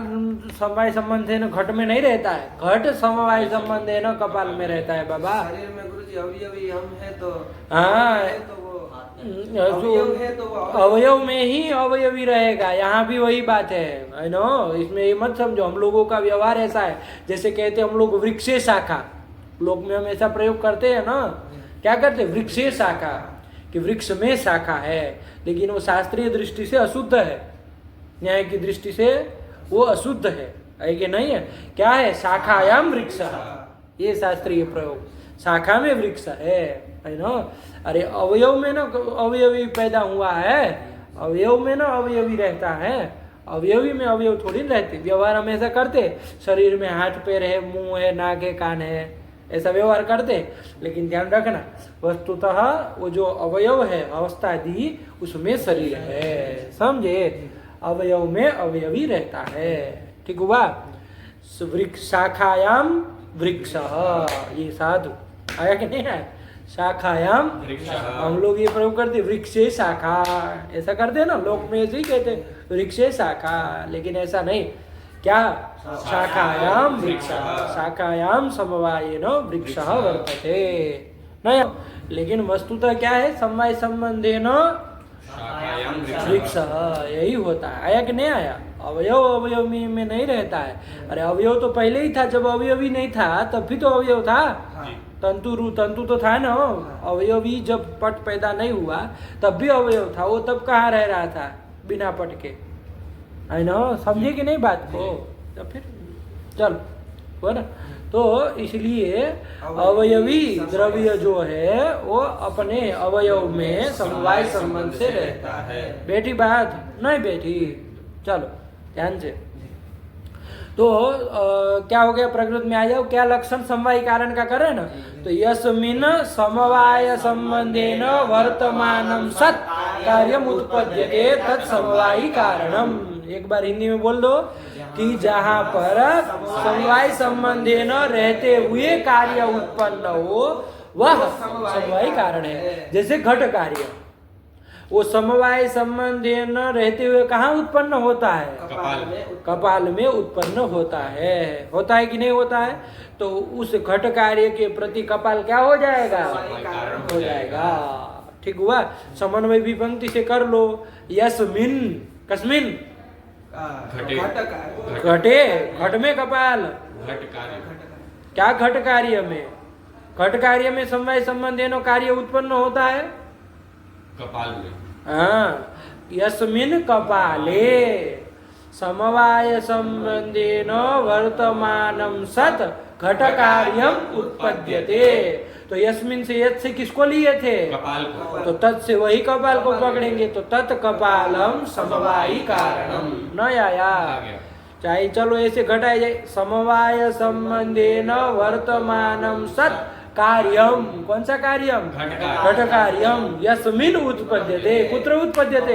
A: समवाय संबंध है ना घट में नहीं रहता है, घट समवाय संबंध है ना कपाल में रहता है बाबा।
C: शरीर में गुरुजी अवयवी हम है तो
A: हाँ,
C: है तो वो अवयव है तो वो
A: अवयव में ही अवयवी रहेगा। यहाँ भी वही बात है नो, इसमें ये मत समझो। हम लोगों का व्यवहार ऐसा है, जैसे कहते हम लोग वृक्षे शाखा, लोक में हम ऐसा प्रयोग करते हैं ना, क्या करते? वृक्षे शाखा, कि वृक्ष में शाखा है, लेकिन वो शास्त्रीय दृष्टि से अशुद्ध है, न्याय की दृष्टि से वो अशुद्ध है कि नहीं है? क्या है? शाखायाम वृक्ष, ये शास्त्रीय प्रयोग, शाखा में वृक्ष है ना। अरे अवयव में ना अवयवी पैदा हुआ है, अवयव में ना अवयवी रहता है, अवयवी में अवयव थोड़ी रहते। व्यवहार हम ऐसा करते, शरीर में हाथ पैर है, मुंह है, नाक है, कान है ऐसा व्यवहार करते हैं। लेकिन ध्यान रखना, वस्तुतः वो जो अवयव है अवस्था दी उसमें शरीर है, समझे? अवयव में अवयवी रहता है, ठीक हुआ? वृक्ष शाखायाम वृक्ष, ये साधु आया कि नहीं आया? शाखायाम हम लोग ये प्रयोग करते वृक्षे शाखा, ऐसा करते हैं ना, लोक में ऐसे ही कहते वृक्षे शाखा, लेकिन ऐसा नहीं। क्या? शाखायाम वृक्ष, शाखायाम समवायेन वृक्ष वर्तते, नहीं? लेकिन वस्तुतः क्या है? समवाय संबंधेन वृक्ष, यही होता है। आया कि नहीं आया? अवयव अवयव में नहीं रहता है। अरे अवयव तो पहले ही था, जब अवयव ही नहीं था तब भी तो अवयव था। तंतु तो था ना, अवयवी जब पट पैदा नहीं हुआ तब भी अवयव था, वो तब कहाँ रह रहा था बिना पट के, है ना? समझे कि नहीं बात को? तो फिर चल हो ना, तो इसलिए अवयवी द्रव्य जो है वो अपने अवयव में समवाय संबंध से रहता है। बेटी बात नहीं बेटी? चलो ध्यान से। तो क्या हो गया? प्रकृत में आ जाओ, क्या लक्षण समवाय कारण का करे ना, तो यस्मिन समवाय संबंधेन वर्तमानम सत् कार्यम उत्पद्यते तत् समवायी कारणम। एक बार हिंदी में बोल दो कि जहाँ पर समवाय संबंधेन रहते हुए कार्य उत्पन्न हो वह समवायी कारण है। जैसे घट कार्य, वो समवाय संबंधेन रहते हुए कहाँ उत्पन्न होता है? कपाल में उत्पन्न होता है। होता है कि नहीं होता है? तो उस घट कार्य के प्रति कपाल क्या हो जाएगा? हो जाएगा, ठीक हुआ? समन्वय विभक्ति से कर लो, यस्मिन कस्मिन घटे, घट में कपाल, क्या घट कार्य में? घट कार्य में समवाय संबंधेन कार्य उत्पन्न होता है
B: कपाल में।
A: हाँ, यस्मिन कपाले समवाय संबंधेन वर्तमानम सत् घट कार्यम उत्पद्यते। तो यस्मिन से यत् से किसको लिए थे?
B: कपाल को।
A: तो तत् से वही कपाल को पकड़ेंगे, तो तत् कपालम समवायी कारणम। न आया? चाहे चलो ऐसे घटाया जाए, समवाय संबंधेन वर्तमानम सत् कार्यम, कौन सा कार्यम? घट कार्यम यस्मिन उत्पद्यते, कुत्र उत्पद्यते?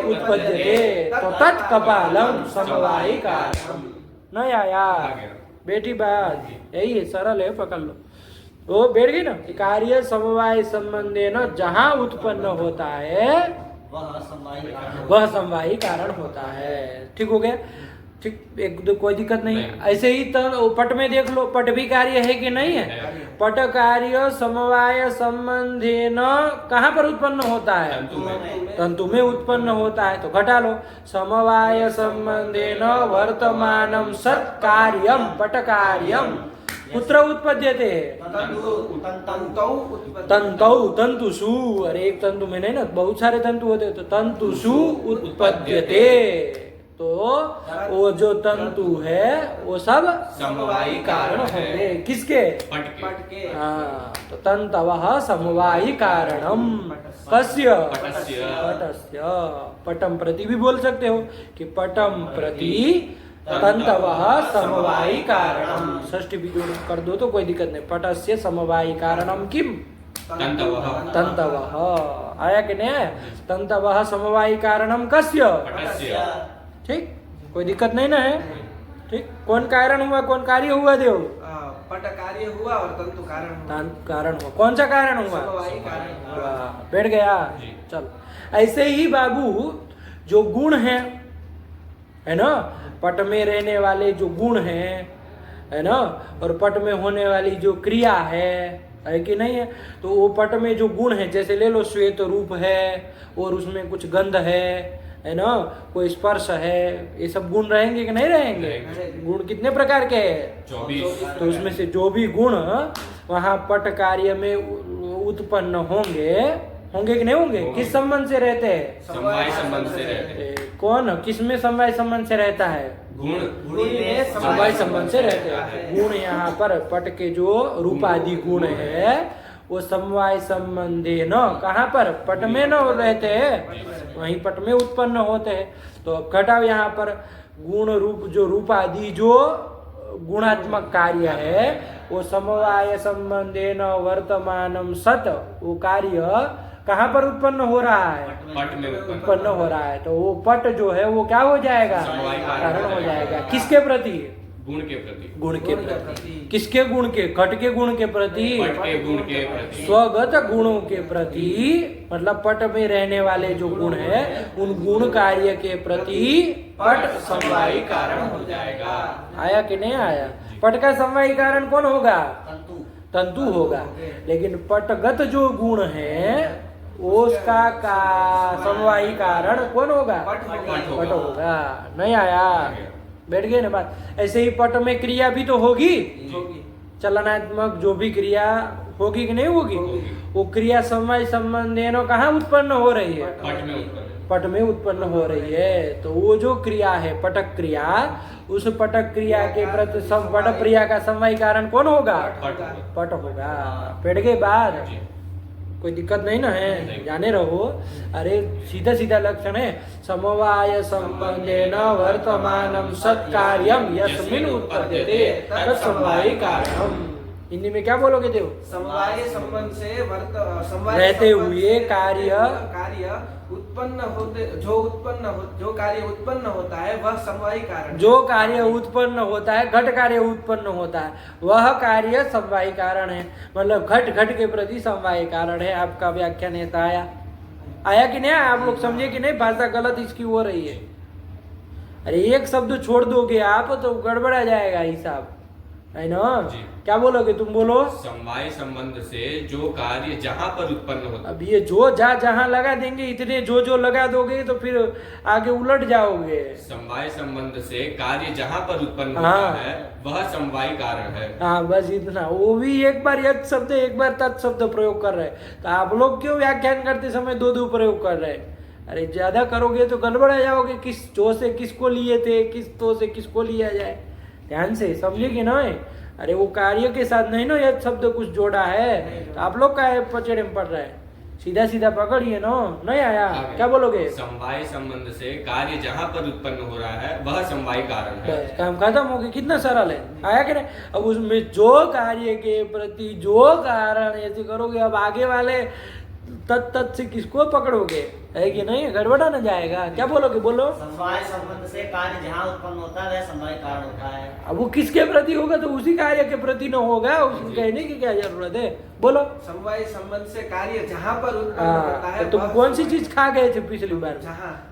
A: उत्पद्यते, तो तत् कपालम समवायी कार्यम। नहीं आया? बेटी बात यही है, सरल है, पकड़ लो। वो बैठ गई ना, कार्य समवाय संबंधेन जहाँ उत्पन्न होता है वह समवायी कारण होता है। ठीक हो गया? ठीक, एक दो कोई दिक्कत नहीं। ऐसे ही तो पट में देख लो, पट भी कार्य है कि नहीं है? पट कार्य समवाय संबंधेन कहाँ पर उत्पन्न होता है? तंतु में उत्पन्न होता है। तो घटा लो, समवाय संबंधेन वर्तमानम सत् कार्यम पट कार्यम कुत्र उत्पद्यते? तंतौ तंतुषु। अरे एक तंतु में नहीं ना, बहुत सारे तंतु होते, तो तंतुषु उत्पद्यते। तो वो जो तंतु है वो सब
B: समवायी कारण
A: होंगे। किसके?
B: पट के।
A: हाँ, तो तंतवः समवायी कारणम कस्य?
B: पटस्य।
A: पटस्य। पटम प्रति भी बोल सकते हो कि पटम प्रति तंतवः समवायी कारणम। षष्ठी भी जोड़ कर दो तो कोई दिक्कत नहीं। पटस्य समवायी कारणम किम? तंतवः। आया कि नहीं आया? तंतवः समवायी कारणम कस्य?
B: पटस्य।
A: ठीक, कोई दिक्कत नहीं ना है? ठीक, कौन कारण हुआ, कौन कार्य हुआ? देव
C: पट कार्य हुआ और तंतु कारण हुआ।
A: कारण हुआ। कौन सा कारण हुआ?
C: समवायी कारण हुआ।
A: बैठ गया। चल, ऐसे ही बाबू जो गुण है ना, पट में रहने वाले जो गुण है ना, और पट में होने वाली जो क्रिया है कि नहीं है? तो वो पट में जो गुण है, जैसे ले लो श्वेत रूप है और उसमें कुछ गंध है ना, कोई स्पर्श है, ये सब गुण रहेंगे कि नहीं रहेंगे? गुण कितने प्रकार के हैं?
B: 24।
A: तो उसमें से जो भी गुण वहाँ पट कार्य में उत्पन्न होंगे कि नहीं होंगे? किस संबंध से रहते हैं?
B: समवाय संबंध से रहते हैं।
A: कौन किसमें समवाय संबंध से रहता है?
B: गुण
A: समवाय संबंध से रहते हैं। गुण यहाँ पर पट के जो रूपादि गुण है वो समवाय संबंधे न कहाँ पर? पट में न रहते हैं, वहीं पट में उत्पन्न होते हैं। तो घटाओ यहाँ पर गुण रूप जो रूपादि जो गुणात्मक कार्य है, वो समवाय संबंधेन वर्तमानम सत, वो कार्य कहाँ पर उत्पन्न हो रहा है?
B: पट में
A: उत्पन्न हो रहा है। तो वो पट जो है वो क्या हो जाएगा?
B: समवाय
A: कारण हो जाएगा। किसके प्रति?
B: गुण के प्रति।
A: गुण के प्रति। किसके गुण के? घट के गुण के प्रति,
B: पट के गुण के प्रति,
A: स्वगत गुणों के प्रति, मतलब पट में रहने वाले जो गुण है उन गुण कार्य के प्रति पट समवायी कारण हो जाएगा। आया कि नहीं आया? पट का समवायी कारण कौन होगा?
D: तंतु
A: तंतु होगा। लेकिन पटगत जो गुण है उसका का समवायी कारण कौन होगा? पट होगा। नहीं आया? बैठ गए ना बात। ऐसे ही पट में क्रिया भी तो होगी, चलनात्मक जो भी क्रिया होगी कि नहीं होगी, वो क्रिया समवाय संबंधेनो कहाँ उत्पन्न हो रही है? पट में उत्पन्न हो रही है। तो वो जो क्रिया है पटक क्रिया, उस पटक क्रिया के प्रति पट क्रिया का समवायी कारण कौन होगा? पट होगा। बैठ गए बात। कोई दिक्कत नहीं ना है? जाने रहो। अरे सीधा सीधा लक्षण है, समवाय संबंधेन वर्तमानम सत्कार्यम यस्मिन् उत्पद्यते तत्समवायी कारणम। हिंदी में क्या बोलोगे देव?
C: समवाय संबंध से
A: रहते हुए कार्य
C: उत्पन्न होते जो कार्य उत्पन्न होता है वह समवायी कारण।
A: जो कार्य उत्पन्न होता है, घट कार्य उत्पन्न होता है, वह कार्य समवायी कारण है। मतलब घट के प्रति समवायी कारण है। आपका व्याख्यान ऐसा आया कि नहीं? आप लोग समझे कि नहीं? भाषा गलत इसकी हो रही है। अरे एक शब्द छोड़ दोगे आप तो गड़बड़ा जाएगा हिसाब, है ना? क्या बोलोगे तुम? बोलो।
B: समवाय संबंध से जो कार्य जहाँ पर उत्पन्न होता है।
A: अब ये जो जहाँ लगा देंगे, इतने जो लगा दोगे तो फिर आगे उलट जाओगे।
B: समवाय संबंध से कार्य जहाँ पर उत्पन्न
A: हाँ।
B: होता है वह समवाय कारण है।
A: हाँ बस इतना। वो भी एक बार यत् शब्द एक बार तत् शब्द प्रयोग कर रहे हैं। तो आप लोग क्यों व्याख्यान करते समय दो प्रयोग कर रहे हैं? अरे ज्यादा करोगे तो गड़बड़ा जाओगे। किस जो से किसको लिए थे, किस तो से किसको लिया जाए, ध्यान से समझेगी ना? अरे वो कार्य के साथ नहीं ना यह शब्द कुछ जोड़ा है, तो आप लोग का पचड़े में पड़ रहा है। सीधा सीधा पकड़िए ना। नहीं आया? क्या बोलोगे?
B: समवाय संबंध से कार्य जहाँ पर उत्पन्न हो रहा है वह समवाय कारण है।
A: बस काम खत्म हो गया। कितना सरल है। आया कि नहीं? अब उसमें जो कार्य के प्रति जो कारण ऐसे करोगे, अब आगे वाले तत् से किसको पकड़ोगे? है कि नहीं? गड़बड़ा न जाएगा। क्या बोलोगे? बोलो।
D: समवाय संबंध से कार्य जहाँ उत्पन्न होता है वह समवाय कारण होता है।
A: अब वो किसके प्रति होगा? तो उसी कार्य के प्रति न होगा, उसको कहने की क्या जरूरत है? बोलो।
C: समवाय संबंध से कार्य जहाँ पर उत्पन्न होता है।
A: तो तुम कौन सी चीज खा गए थे पिछली बार?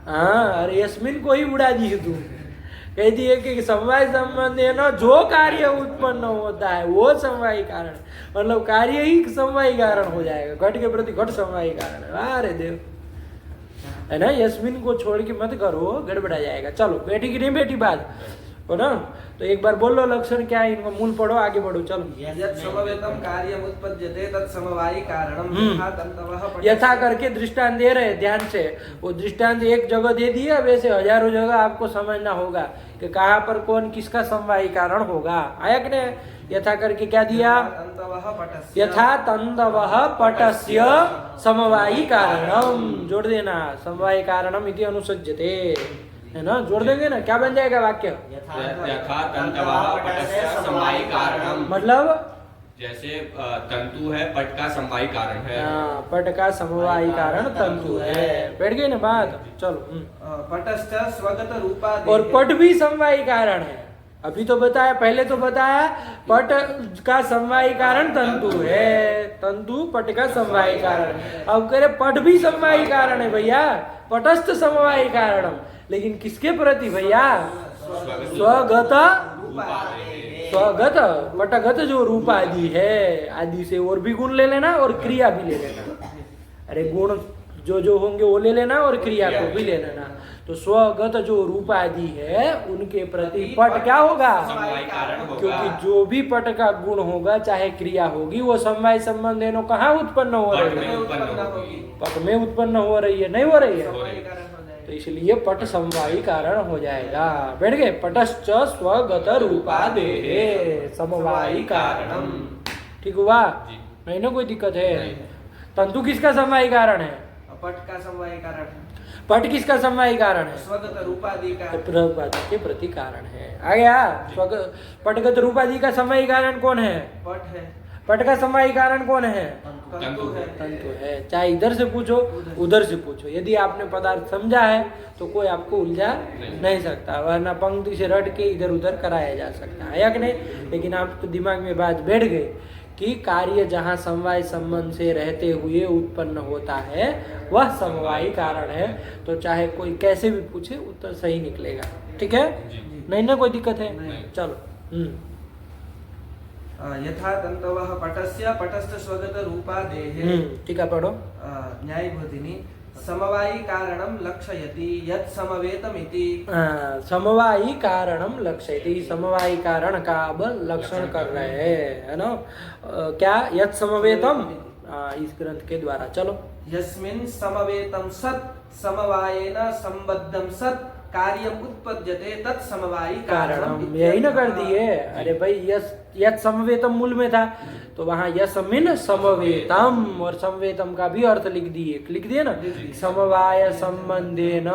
A: हाँ, अरे यस्मिन को ही उड़ा दी है तुम। कह दिए कि समवाय संबंध है ना, जो कार्य उत्पन्न होता है वो समवायी कारण, मतलब कार्य ही समवायी कारण हो जाएगा। घट के प्रति घट समवायी कारण है। अरे देव, है ना? यस्मिन को छोड़ के मत करो, गड़बड़ा जाएगा। चलो बैठी की नहीं बैठी बात हो ना? तो एक बार बोल लो लक्षण क्या है, इनका मूल पढ़ो, आगे बढ़ो। चलो।
C: यत् समवेतम कार्यम उत्पद्यते तत् समवायी कारणम यथा तंतवः पटस्य।
A: यथा करके दृष्टांत दे रहे, ध्यान से। वो दृष्टांत एक जगह दे दिया, वैसे हजारों जगह आपको समझना होगा कि कहाँ पर कौन किसका समवायी कारण होगा। आया कि नहीं? यथा करके क्या दिया? यथा तंतवः पटस्य समवायी कारणम। जोड़ देना, समवायी कारणम इति अनुसज्जते, है ना? जोड़ देंगे ना, क्या बन जाएगा वाक्य?
B: यथा तंतवः पटस्य समवायी कारणम।
A: मतलब
B: जैसे तंतु है, पट का समवायी कारण है।
A: पट का समवायी कारण तंतु है। बैठ गई ना बात? चलो।
C: पटस्थ स्वगत रूपा।
A: और पट भी समवायी कारण है। अभी तो बताया, पहले तो बताया पट का समवायी कारण तंतु है, तंतु पट का समवायी कारण। अब कह रहे पट भी समवायी कारण है भैया, पटस्थ समवायी कारणम। लेकिन किसके प्रति भैया? स्वगत स्वगत पटगत जो रूप आदि है, आदि से और भी गुण ले लेना और क्रिया भी ले लेना। अरे गुण जो होंगे वो ले लेना और क्रिया को भी ले लेना। तो स्वगत जो रूप आदि है उनके प्रति पट क्या होगा?
B: समवाय कारण होगा।
A: क्योंकि जो भी पट का गुण होगा चाहे क्रिया होगी, वो समवाय संबंध है, कहाँ उत्पन्न हो रही है? पट में उत्पन्न हो रही है, नहीं हो रही है? तो इसलिए पट समवायी कारण हो जाएगा। बैठ गए? पटश्च स्वगत रूपादेः समवायी कारणम। ठीक हुआ? नहीं ना? कोई दिक्कत है? तंतु किसका समवायी कारण है?
C: पट का समवायी कारण।
A: पट किसका समवायी कारण है?
C: स्वगत रूपादि का
A: रूपादि के प्रति कारण है। आ गया? पटगत रूपादि का समवायी कारण कौन है?
C: पट है,
A: पट का समवायी कारण कौन है?
C: तंतु है।
A: तंतु है। चाहे इधर से पूछो उधर से पूछो, यदि आपने पदार्थ समझा है तो कोई आपको उलझा नहीं सकता, वरना पंक्ति से रट के इधर उधर कराया जा सकता है या कि नहीं। लेकिन आपको दिमाग में बात बैठ गई कि कार्य जहाँ समवाय संबंध से रहते हुए उत्पन्न होता है वह समवायी कारण है, तो चाहे कोई कैसे भी पूछे उत्तर सही निकलेगा। ठीक है? नहीं ना कोई दिक्कत है? चलो।
C: यथा तंतवः पटस्य पटस्थ स्वगत रूपादेः।
A: ठीक है, पढ़ो।
C: न्यायभूतिनी समवायी कारणम लक्षयति यत् समवेतमिति।
A: समवायी कारणम लक्षयति, समवायी कारण का अब लक्षण कर रहे हैं, है ना? क्या? यत् समवेतम, इस ग्रंथ के द्वारा। चलो।
C: यस्मिन् समवेतम सत् समवायेन संबद्धम सत् कार्यम उत्पद्यते तत् समवायी
A: कारणम, यही ना कर दिए। अरे भाई यत् समवेतम मूल में था, तो वहाँ यस्मिन् समवेतम, और समवेतम का भी अर्थ लिख दिए ना, समवाय संबंधेन।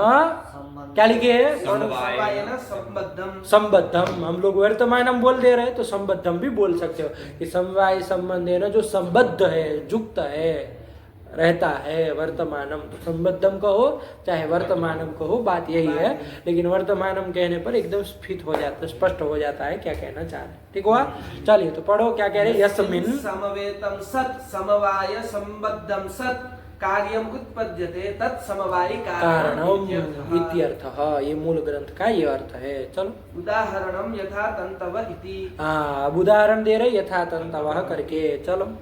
A: क्या लिखे है?
C: समवायेन संबद्धम।
A: संबद्धम, हम लोग वर्तमानम बोल दे रहे, तो संबद्धम भी बोल सकते हो कि समवाय संबंधेन जो संबद्ध है, युक्त है, रहता है, वर्तमानम। तो संबद्धम कहो चाहे वर्तमानम कहो, बात यही है। लेकिन वर्तमानम कहने पर एकदम स्फीत हो जाता, स्पष्ट हो जाता है क्या कहना चाह रहे। ठीक हुआ? चलिए तो पढ़ो क्या कह रहे। यस्मिन्
C: समवेतम सत् समवाय संबद्धम सत् कार्यम उत्पद्यते तत् समवायी
A: कारणम इत्यर्थः। ये मूल ग्रंथ का ये अर्थ है। चलो।
C: उदाहरणम यथा तंतव इति।
A: अब उदाहरण दे रहे यथा तंतवः करके। चलो।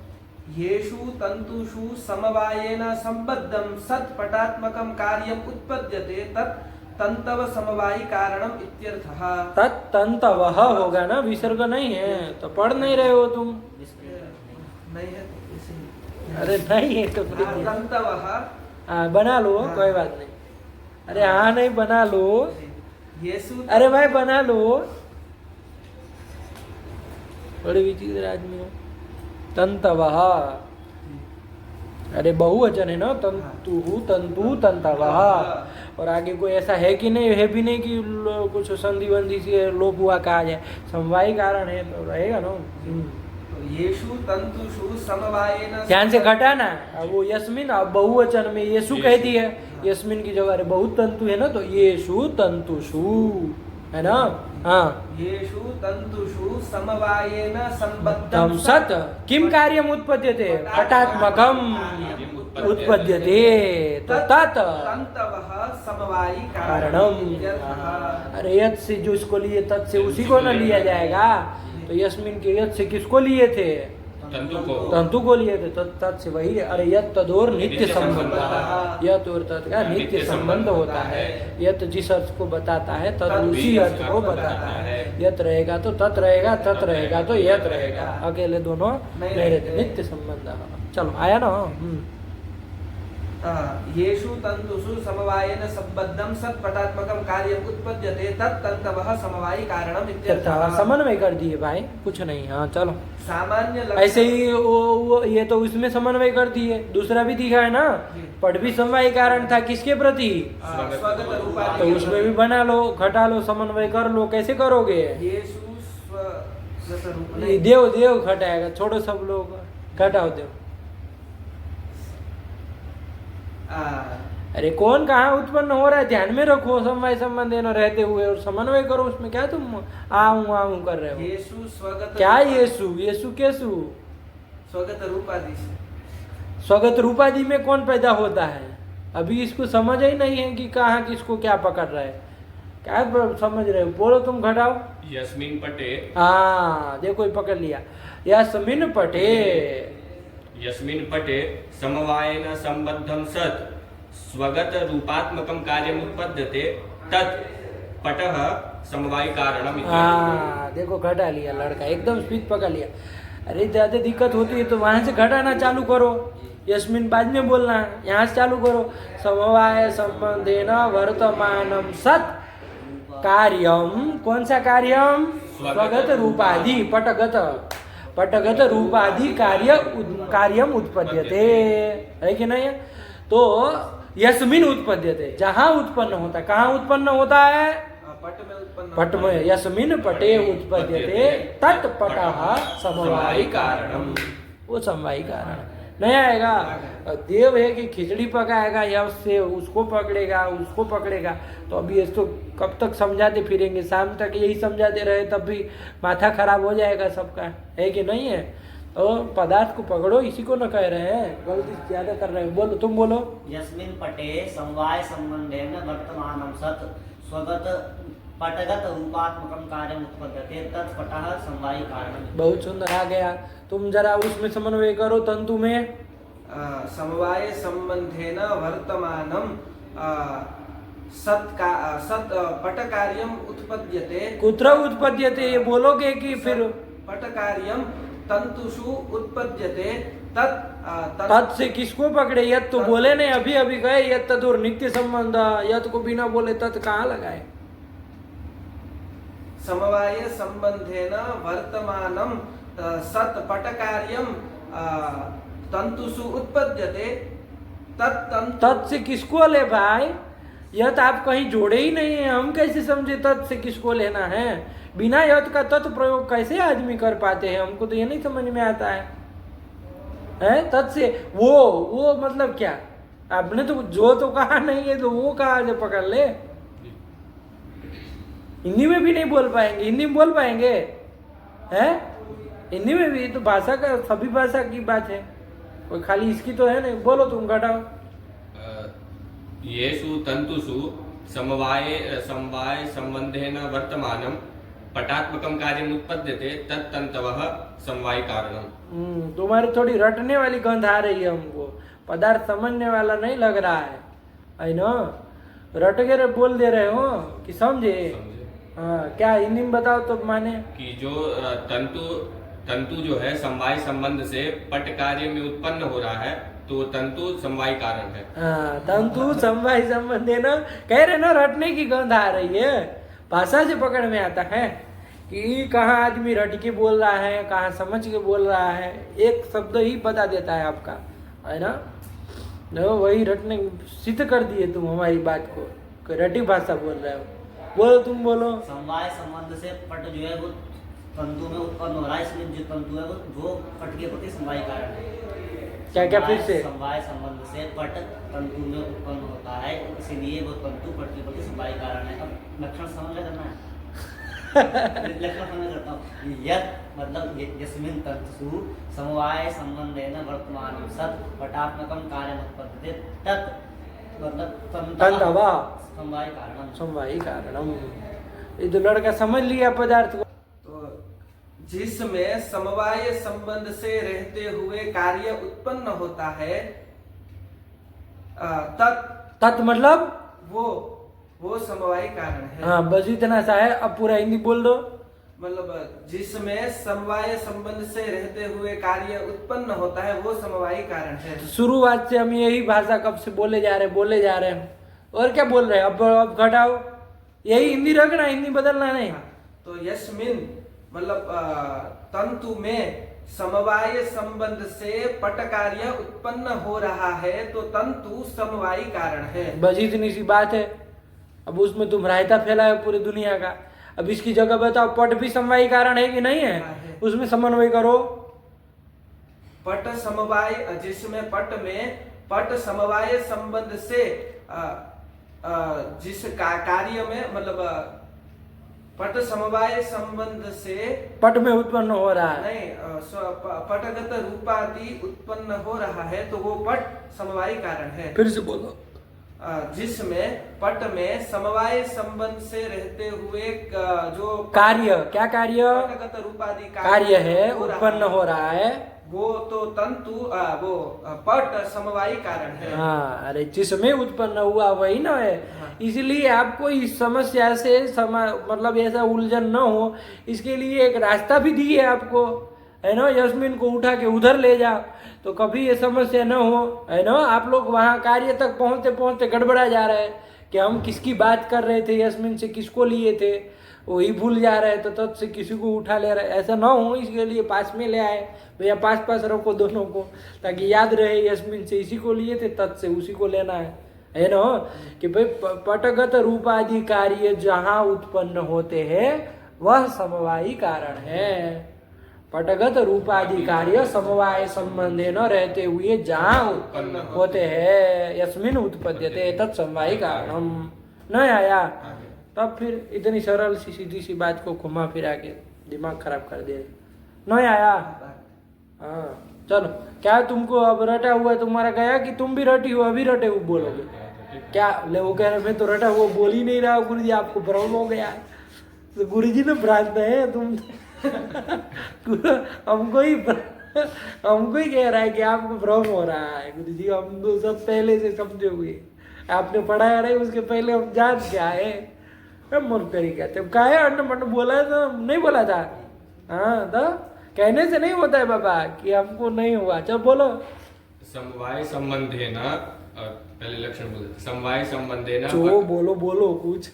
C: येषु तंतुषु समवायेन संबद्धं सत् पटात्मकं कार्यम उत्पद्यते तत् तंतव समवायी कारणम इत्यर्थः।
A: तत् तंतवः होगा ना, विसर्ग नहीं है, तो पढ़ नहीं रहे हो तुम।
C: नहीं है?
A: अरे नहीं है तो
C: तंतवः
A: बना लो, कोई बात नहीं। अरे हाँ नहीं बना लो।
C: येषु,
A: अरे भाई बना लो, बड़े विचित्र आदमी हो। तंतवः, अरे बहुवचन है ना, तंतु तंतु तंतवः। और आगे कोई ऐसा है कि नहीं, है भी नहीं कि कुछ संधि वंधि से लोप हुआ कहा जाए, समवायी कारण है तो रहेगा ना।
C: येषु तंतुषु समवायेन।
A: ध्यान से घटाना, अब वो यस्मिन, अब बहुवचन में येषु कहती है, यस्मिन की जगह अरे बहुत तंतु है ना, तो येषु तंतुषु, है ना? हाँ।
C: येषु तंतुषु समवायेन संबद्धं
A: सत् किम कार्यम उत्पद्यते? पटात्मकम उत्पद्यते, तो तत्
C: तंतवः समवायी
A: कारणम। अरे यत् से जो इसको लिए तत् से उसी को न लिया जाएगा, तो यस्मिन के यत् से किसको लिए थे? तंतु को लिए थे, तो तत् से वही। अरे यत् तदोर नित्य संबंध, यत् और तत् का नित्य संबंध होता है। यत् जिस अर्थ को बताता है तत् उसी अर्थ को बताता है। यत् रहेगा तो तत् रहेगा, तत् रहेगा तो यत् रहेगा, अकेले दोनों नहीं रहते, नित्य संबंध। चलो आया ना?
C: येषु तंतुषु समवायेन संबद्धं सत् पटात्मकं कार्यम उत्पद्यते तत् तंतवः समवायी कारणम इत्यर्थः।
A: समन्वय कर दिए भाई, कुछ नहीं। हाँ चलो।
C: सामान्य
A: ऐसे ही वो ये तो उसमें समन्वय कर दिए, दूसरा भी दिखा है ना, पट भी समवायी कारण था, किसके प्रति?
C: स्वगत रूपादि।
A: तो उसमें भी बना लो, घटा लो, समन्वय कर लो। कैसे करोगे?
C: येषु स्वगत रूप।
A: देव देव घटाएगा, छोड़ो सब लोग, घटाओ देव। अरे कौन कहाँ उत्पन्न हो रहा है, ध्यान में रखो। समवाय संबंध न रहते हुए और समन्वय करो, उसमें क्या तुम आऊं कर रहे हो?
C: येषु स्वगत।
A: क्या येषु? येषु कैसु?
C: स्वगत रूपादि से।
A: स्वगत रूपादि में कौन पैदा होता है? अभी इसको समझ ही नहीं है कि कहाँ किसको क्या पकड़ रहा है। क्या समझ रहे हो? बोलो तुम, घटाओ।
B: यस्मिन पटे।
A: हाँ देखो पकड़ लिया। यस्मिन पटे,
B: यस्मिन पटे समवायेन संबद्धं सत् स्वगत रूपात्मकं कार्यम उत्पद्यते तत् पटः समवायी कारणम।
A: हाँ देखो घटा लिया लड़का, एकदम स्पीड पकड़ लिया। अरे ज्यादा दिक्कत होती है तो वहां से घटाना चालू करो, यस्मिन बाद में बोलना है, यहाँ से चालू करो। समवाय संबंधेन वर्तमानम सत् कार्यम, कौन सा कार्यम? स्वगत रूपादि, पटगत रूपादि कार्यम उत्पद्यते, है कि नहीं? तो यस्मिन उत्पद्यते, जहां उत्पन्न होता है, कहाँ उत्पन्न होता है?
C: पट में उत्पन्न
A: पट में, यस्मिन पटे उत्पद्यते तत् पटः समवायी कारणम, वो समवायी कारण नहीं आएगा। देव है कि खिचड़ी पकाएगा या उससे उसको पकड़ेगा उसको पकड़ेगा, तो अभी इसको कब तक समझाते फिरेंगे, शाम तक यही समझाते रहे तब भी माथा खराब हो जाएगा सबका, है कि नहीं है? तो पदार्थ को पकड़ो, इसी को न कह रहे हैं, गलती ज्यादा कर रहे हैं। बोलो, तुम बोलो।
D: यस्मिन पटे समवाय संबंधेन वर्तमानं सत् स्वगत पटगत रूपात्मकं कार्यम् उत्पद्यते तत् पटः समवायी कारणम्।
A: बहुत सुंदर आ गया। तुम जरा उसमें समन्वय करो, तंतु में।
C: समवाय संबंधेन वर्तमानं सत् पट कार्यम उत्पद्यते।
A: कुत्र उत्पद्यते ये बोलोगे कि फिर?
C: पट कार्यम तंतुषु उत्पद्यते
A: तत् से किसको पकड़े? यत तो बोले नहीं, अभी अभी गए यत तदुर नित्य संबंध, यत को बिना बोले तत् कहाँ लगाए?
C: समवाय संबंधेन वर्तमानं सत् पट कार्यम तंतुषु उत्पद्यते
A: तत् से किसको ले भाई? यत आप कहीं जोड़े ही नहीं है, हम कैसे समझे तत् से किसको लेना है? बिना यत का तत् प्रयोग कैसे आदमी कर पाते हैं? हमको तो ये नहीं समझ में आता है तत् से वो मतलब क्या? आपने तो जो तो कहा नहीं है, तो वो कहा से पकड़ ले। हिंदी में भी नहीं बोल पाएंगे, हिंदी में बोल पाएंगे हैं? हिंदी में भी तो भाषा का, सभी भाषा की बात है, कोई खाली इसकी तो है नहीं। बोलो तुम, घटाओ।
B: येषु तंतुषु समवाय संबंधेन वर्तमानं पटात्मकं कार्यम् उत्पद्यते तत् तन्तवः समवायी कारणम्।
A: तुम्हारी थोड़ी रटने वाली गंध आ रही है हमको, पदार्थ समझने वाला नहीं लग रहा है ना? रट के बोल दे रहे हो कि समझे? हाँ, क्या हिंदी में बताओ तो माने
B: कि जो तंतु जो है समवाय संबंध से पट कार्य में उत्पन्न हो रहा है, तो तंतु समवाय कारण है।
A: हाँ, तंतु समवाय संबंध है ना, कह रहे ना, रटने की गंध आ रही है। भाषा से पकड़ में आता है कि कहाँ आदमी रट के बोल रहा है, कहाँ समझ के बोल रहा है, एक शब्द ही बता देता है आपका, है ना? वही रटने सिद्ध कर दिए तुम हमारी बात को, रटी भाषा बोल रहे हो। बोलो, तुम बोलो।
D: समवाय संबंध से पट जो है वो तंतु में उत्पन्न हो रहा है, इसलिए जो तंतु है वो पट के प्रति समवाय कारण है।
A: क्या क्या फिर से?
D: समवाय संबंध से पट तंतु में उत्पन्न होता है, इसीलिए वो तंतु पट के प्रति समवाय कारण है। अब लक्षण समझ करना है। लक्षण समझ करता हूँ। यत् मतलब यस्मिन तंतुषु समवाय संबंधेन वर्तमानं सत् पटात्मकं कार्यम् उत्पद्यते तत् मतलब
A: तन्तवः
D: समवाय कारणम।
A: समवायी कारणम। ये तो लड़का समझ लिया पदार्थ को।
C: तो जिसमें समवाय संबंध से रहते हुए कार्य उत्पन्न होता है,
A: तत् मतलब
C: वो समवाय कारण है।
A: हाँ, बस इतना सा है। अब पूरा हिंदी बोल दो।
C: मतलब जिसमें समवाय संबंध से रहते हुए कार्य उत्पन्न होता है, वो समवायी कारण है।
A: शुरुआत से हम यही भाषा कब से बोले जा रहे हैं, और क्या बोल रहे हैं? अब घटाओ, यही हिंदी रखना, हिंदी बदलना नहीं।
C: तो यस्मिन मतलब तंतु में समवाय संबंध से पट कार्य उत्पन्न हो रहा है, तो तंतु समवायी कारण है।
A: बस इतनी सी बात है। अब उसमें तुम रायता फैलाए पूरी दुनिया का। अब इसकी जगह बताओ, पट भी समवायी कारण है कि नहीं है? उसमें समन्वय करो।
C: पट समवाय, जिसमें पट में पट समवाय संबंध से जिस कार्य में मतलब पट समवाय संबंध से
A: पट में उत्पन्न हो रहा है,
C: नहीं, पटगत रूपादि उत्पन्न हो रहा है, तो वो पट समवायी कारण है।
A: फिर से बोलो।
C: जिसमें पट में समवाय संबंध से रहते हुए जो
A: कार्य, क्या कार्य?
C: पटगत रूपादि
A: कार्य है, उत्पन्न हो रहा है,
C: वो तो तंतु वो पट समवायी कारण है।
A: हाँ, अरे जिसमें उत्पन्न हुआ वही ना है।
C: हाँ।
A: इसलिए आपको इस समस्या से मतलब ऐसा उलझन न हो, इसके लिए एक रास्ता भी दिए आपको, है ना? यस्मिन को उठा के उधर ले जाओ तो कभी ये समस्या न हो, है ना? आप लोग वहाँ कार्य तक पहुँचते पहुँचते गड़बड़ा जा रहे हैं कि हम किसकी बात कर रहे थे, यस्मिन से किसको लिए थे, वही भूल जा रहे हैं, तो तत् से किसी को उठा ले रहे। ऐसा ना हो, इसके लिए पास में ले आए भैया, पास रखो दोनों को, ताकि याद रहे यस्मिन से इसी को लिए थे, तत् से उसी को लेना है ना कि भाई पटगत रूपादि कार्य जहाँ उत्पन्न होते हैं वह समवायी कारण है। पटगत रूपादि कार्य समवाय संबंधे न रहते हुए जहाँ उत्पन्न होते हैं यस्मिन उत्पद्यते तत्समवायी कारणम। न आया तब फिर इतनी सरल सी सीधी सी बात को घुमा फिरा के दिमाग खराब कर दे। न आया? हाँ चलो, क्या तुमको अब रटा हुआ तुम्हारा गया कि तुम भी रटी हो अभी रटे हुए बोलोगे क्या? ले वो कह रहे मैं तो रटा हुआ बोल ही नहीं रहा गुरु जी, आपको भ्रम हो गया। तो गुरु जी ने भ्रांत है तुम हमको ही कह रहा है कि आपको भ्रम हो रहा है। गुरु जी हम तो सब पहले से समझे हुए, आपने पढ़ाया रहे उसके पहले हम जान क्या है। मन करी कहते कहा है अन्न बोला तो नहीं बोला था। हाँ तो कहने से नहीं होता है बाबा कि हमको नहीं हुआ। चल बोलो।
B: समवाय संबंधे न, पहले लक्षण बोले समवाय संबंधे न,
A: जो बोलो कुछ।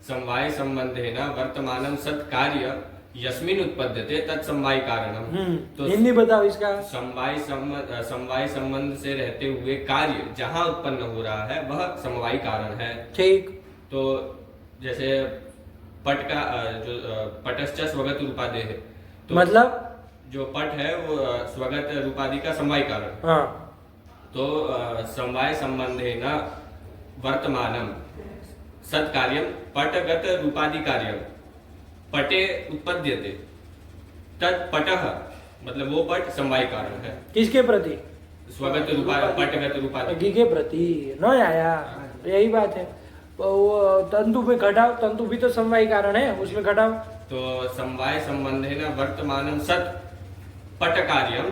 B: समवाय संबंधे न वर्तमानम सत् कार्य यस्मिन उत्पद्यते तत्समवाय कारणम। तो
A: हिंदी बताओ इसका।
B: समवाय संबंध से रहते हुए कार्य जहाँ उत्पन्न हो रहा है वह समवाय कारण है।
A: ठीक।
B: तो जैसे पट का जो पटश्च स्वगत रूपादे है, तो
A: मतलब
B: जो पट है वो स्वगत रूपादि का समवाय कारण।
A: हाँ
B: तो समवाय संबंधे न वर्तमानम सत्कार्यम पटगत रूपादि कार्यम पटे उत्पद्यते तत्पटः, मतलब वो पट समवाय कारण है।
A: किसके प्रति?
B: स्वगत पटगत रूपादि
A: के प्रति। न आया? यही बात है। वो तंतु पे घटाओ, तंतु भी तो समवाय कारण है, उसमें घटाओ।
B: तो समवाय संबंधे न वर्तमानम सत् पट कार्यम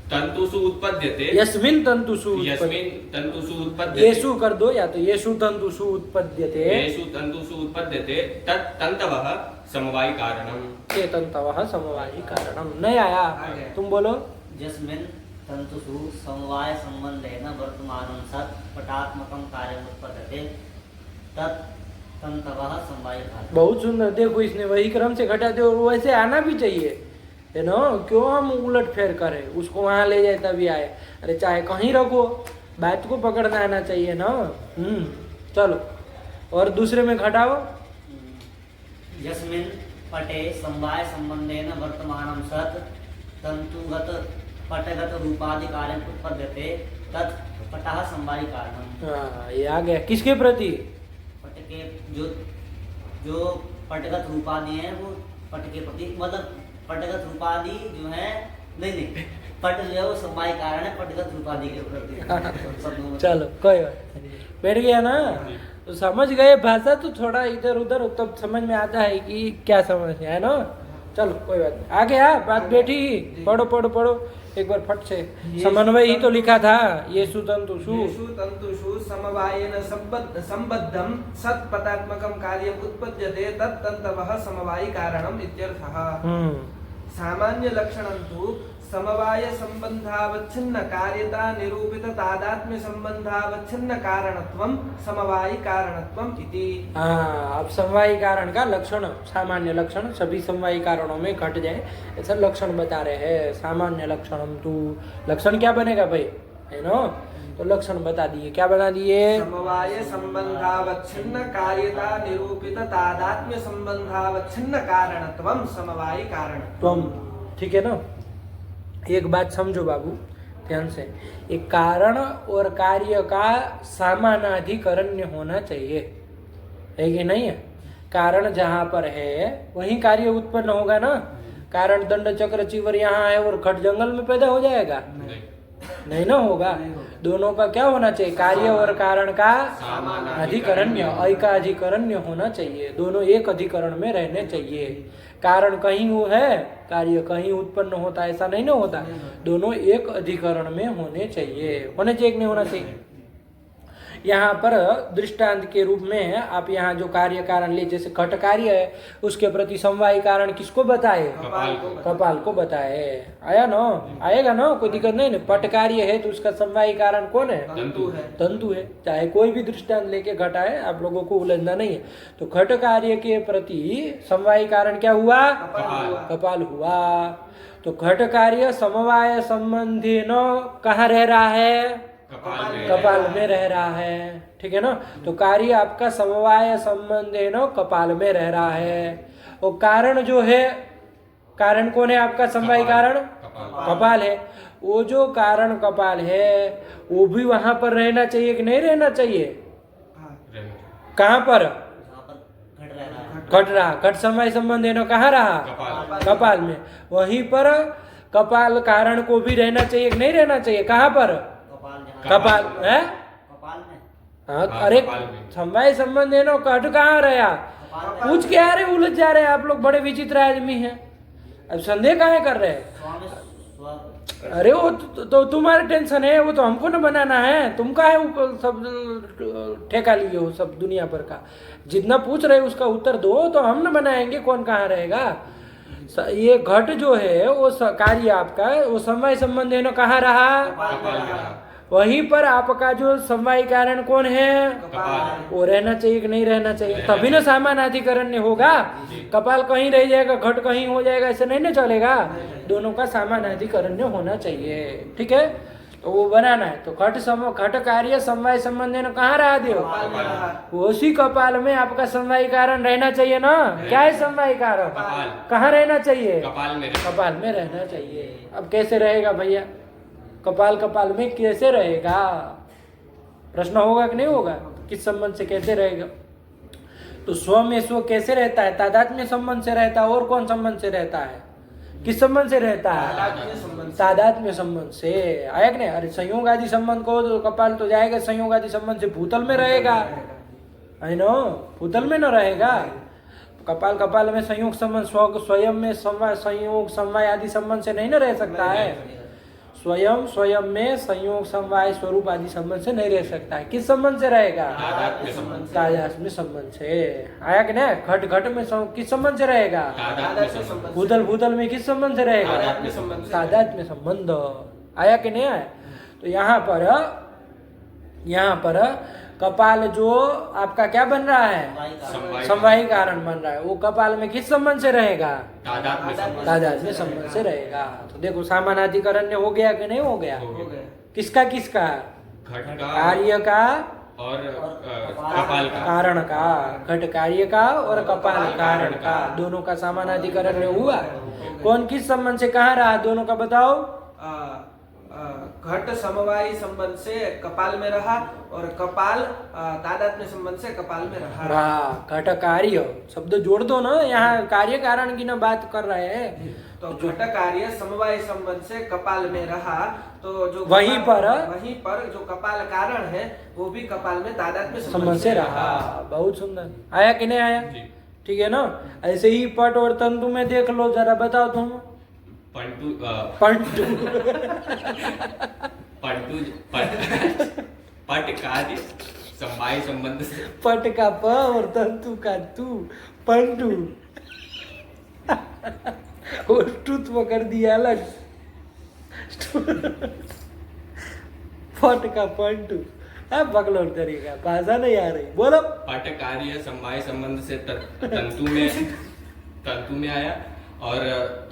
B: तंतुषु उत्पद्यते
A: यस्मिन तंतुषु
B: उत्पद्यते।
A: येषु कर दो, या तो येषु तंतुषु उत्पद्यते,
B: येषु तंतुषु उत्पद्यते तत् तंतवः समवाय कारणम।
A: ते तंतवः समवायी कारणम। नहीं आया? तुम बोलो।
D: यस्मिन् तंतुषु समवाय संबंधेन वर्तमानं सत् पटात्मकं कार्यम् उत्पद्यते तत् तंतवः समवाय कारणम।
A: बहुत सुंदर। देखो इसने वही क्रम से घटाते और वैसे आना भी चाहिए, है ना। क्यों हम उलट फेर करें, उसको वहां ले जाए तभी आए। अरे चाहे कहीं रखो, बात को पकड़ना आना चाहिए ना। चलो और दूसरे में घटाओ।
D: यस्मिन् पटे समवाय संबंधेन वर्तमानं सत् तंतुगत पटगत रूपादि कार्यम् उत्पद्यते तत् पटः समवाय कारणम।
A: हाँ ये आ गया। किसके प्रति?
D: पट के जो पटगत रूपादि है वो पट के प्रति, मतलब पटगत रूपादि जो है नहीं पट जो है वो समवाय कारण है पटगत रूपादि के प्रति।
A: चलो कोई बात नहीं, बैठ गया ना। तो समझ गए भाषा, तो थोड़ा इधर उधर तब समझ में आता है कि क्या समझ है ना। चलो कोई बात नहीं, आ गया बात बैठी। पढ़ो पढ़ो पढ़ो एक बार फट से। समन्वय ही तो लिखा था। येषु तंतुषु
C: समवायेन संबद्धं सत् पटात्मकं कार्यम् उत्पद्यते तत् तन्तवः समवायी कारणम् इत्यर्थः। सामान्य लक्षणं तु समवाय संबंधावच्छिन्न कार्यता निरूपित तादात्म्य संबंधावच्छिन्न कारणत्वं समवायी कारणत्वम् इति।
A: अब समवायी कारण का लक्षण, सामान्य लक्षण सभी समवायी कारणों में घट जाए ऐसा लक्षण बता रहे हैं। सामान्य लक्षणम तु, लक्षण क्या बनेगा भाई, है ना। तो लक्षण बता दिए, क्या बता दिए?
C: समवाय संबंधावच्छिन्न कार्यता निरूपित तादात्म्य संबंधावच्छिन्न कारणत्वं समवायी कारणत्वम्।
A: ठीक है ना। एक बात समझो बाबू ध्यान से, एक कारण और कार्य का समानाधिकरण्य होना चाहिए, है कि नहीं है। कारण जहाँ पर है वहीं कार्य उत्पन्न होगा ना। कारण दंड चक्र चीवर यहाँ है और खट जंगल में पैदा हो जाएगा? नहीं ना होगा। दोनों का क्या होना चाहिए? कार्य और कारण का अधिकरण्य, का अधिकरण्य होना चाहिए। दोनों एक अधिकरण में रहने चाहिए। कारण कहीं वो है, कार्य कहीं उत्पन्न होता है, ऐसा नहीं ना होता। दोनों एक अधिकरण में होने चाहिए। कि नहीं होना चाहिए। यहाँ पर दृष्टांत के रूप में आप यहाँ जो कार्य कारण ले, जैसे घट कार्य है उसके प्रति समवायी कारण किसको बताए? कपाल को बताए। आया ना? आएगा ना, कोई दिक्कत नहीं ना। पट कार्य है तो उसका समवायी कारण कौन है? तंतु है। चाहे कोई भी दृष्टांत लेके घटाए, आप लोगों को उलझना नहीं है। तो घट कार्य के प्रति समवायी कारण क्या हुआ? कपाल हुआ। तो घट कार्य समवाय संबंधी न कहाँ रह रहा है? कपाल में रह रहा है, ठीक है ना। तो कार्य आपका समवाय संबंध है ना, कपाल में रह रहा है। और कारण जो है, कारण कौन है आपका समवाय कारण? कपाल है। वो जो कारण कपाल है वो भी वहां पर रहना चाहिए कि नहीं रहना चाहिए? कहाँ पर?
D: जहाँ पर घट रहा है,
A: घट रहा, घट समवाय संबंध है ना, कहाँ रहा? कपाल में। वहीं पर कपाल कारण को भी रहना चाहिए कि नहीं रहना चाहिए? कहाँ पर?
D: कपाल जहाँ
A: कपाल है।
D: कपाल में
A: हाँ, अरे
B: कपाल में।
A: समवाय संबंध है ना, घट कहाँ रहा?
D: कपाल
A: पूछ के आ रहे, उलझ जा रहे हैं आप लोग, बड़े विचित्र आदमी हैं। अब संदेह काहे कर रहे हैं?
D: स्वामी स्व
A: अरे वो तो तुम्हारे टेंशन है, वो तो हमको ना बनाना है। तुम का है ऊपर सब ठेका लिए हो सब दुनिया भर का। जितना पूछ रहे हो उसका उत्तर दो, तो हम ना बनाएंगे कौन कहाँ रहेगा। ये घट जो है वो कार्य आपका, वो समवाय संबंध है ना, कहाँ रहा? वहीं पर आपका जो समवाय कारण कौन है? वो रहना चाहिए कि नहीं रहना चाहिए? तभी ना समानाधिकरण होगा। कपाल कहीं रह जाएगा, घट कहीं हो जाएगा, ऐसे नहीं ना चलेगा। दोनों का समानाधिकरण होना चाहिए, ठीक है। तो वो बनाना है। तो घट कार्य समवाय संबंध है ना, कहाँ रहा देव? उसी कपाल में आपका समवाय कारण रहना चाहिए ना। क्या है समवाय कारण? कहाँ रहना चाहिए? कपाल में रहना चाहिए। अब कैसे रहेगा भैया? कपाल में कैसे रहेगा? प्रश्न होगा कि नहीं होगा? किस संबंध से कैसे रहेगा? तो स्व में स्व कैसे रहता है? तादात्म्य संबंध से रहता है। और कौन संबंध से रहता है? किस संबंध से रहता है? तादात्म्य संबंध से। आया कि नहीं? अरे संयोग आदि संबंध को तो कपाल तो जाएगा, संयोग आदि संबंध से भूतल में रहेगा, है ना? भूतल में न रहेगा। कपाल में संयोग संबंध स्वयं में संयोग समवाय आदि संबंध से नहीं न रह सकता है। स्वयं में संयोग समवाय स्वरूप आदि संबंध से नहीं रह सकता है। किस संबंध से रहेगा? तादात्म्य संबंध से। आया कि नहीं? घट में किस संबंध से रहेगा? भूतल में किस संबंध से रहेगा? तादात्म्य संबंध। आया कि नहीं आया? तो यहाँ पर कपाल जो आपका क्या बन रहा है? समवायी कारण बन रहा है। वो कपाल में किस संबंध से रहेगा? तादात्म्य संबंध से रहेगा। तो देखो समानाधिकरण हो गया कि नहीं हो गया? किसका? कार्य का
B: और कपाल का,
A: कारण का। घट कार्य का और कपाल कारण का, दोनों का समानाधिकरण हुआ। कौन किस संबंध से कहाँ रहा? दोनों का बताओ।
C: घट समवायी संबंध से कपाल में रहा और कपाल तादात्म्य संबंध से कपाल में रहा।
A: घट कार्य शब्द जोड़ दो ना, यहाँ कार्य कारण की ना बात कर रहे हैं।
C: तो घट कार्य समवाय संबंध से कपाल में रहा, तो जो
A: वहीं पर
C: जो कपाल कारण है वो भी कपाल में तादात्म्य
A: संबंध से रहा। बहुत सुंदर। आया कि नहीं आया? ठीक है ना। ऐसे ही पट और तंतु में देख लो जरा, बताओ तुम। पंटू
B: पट कार्य समवाय संबंध से,
A: पट का प और तंतु का तू, पंटू। और टूत्व कर दिया अलग। पट का पंटू। अब बकलोर करेगा, भाषा नहीं आ रही, बोलो।
B: पट कार्य समवाय संबंध से तंतु में आया, और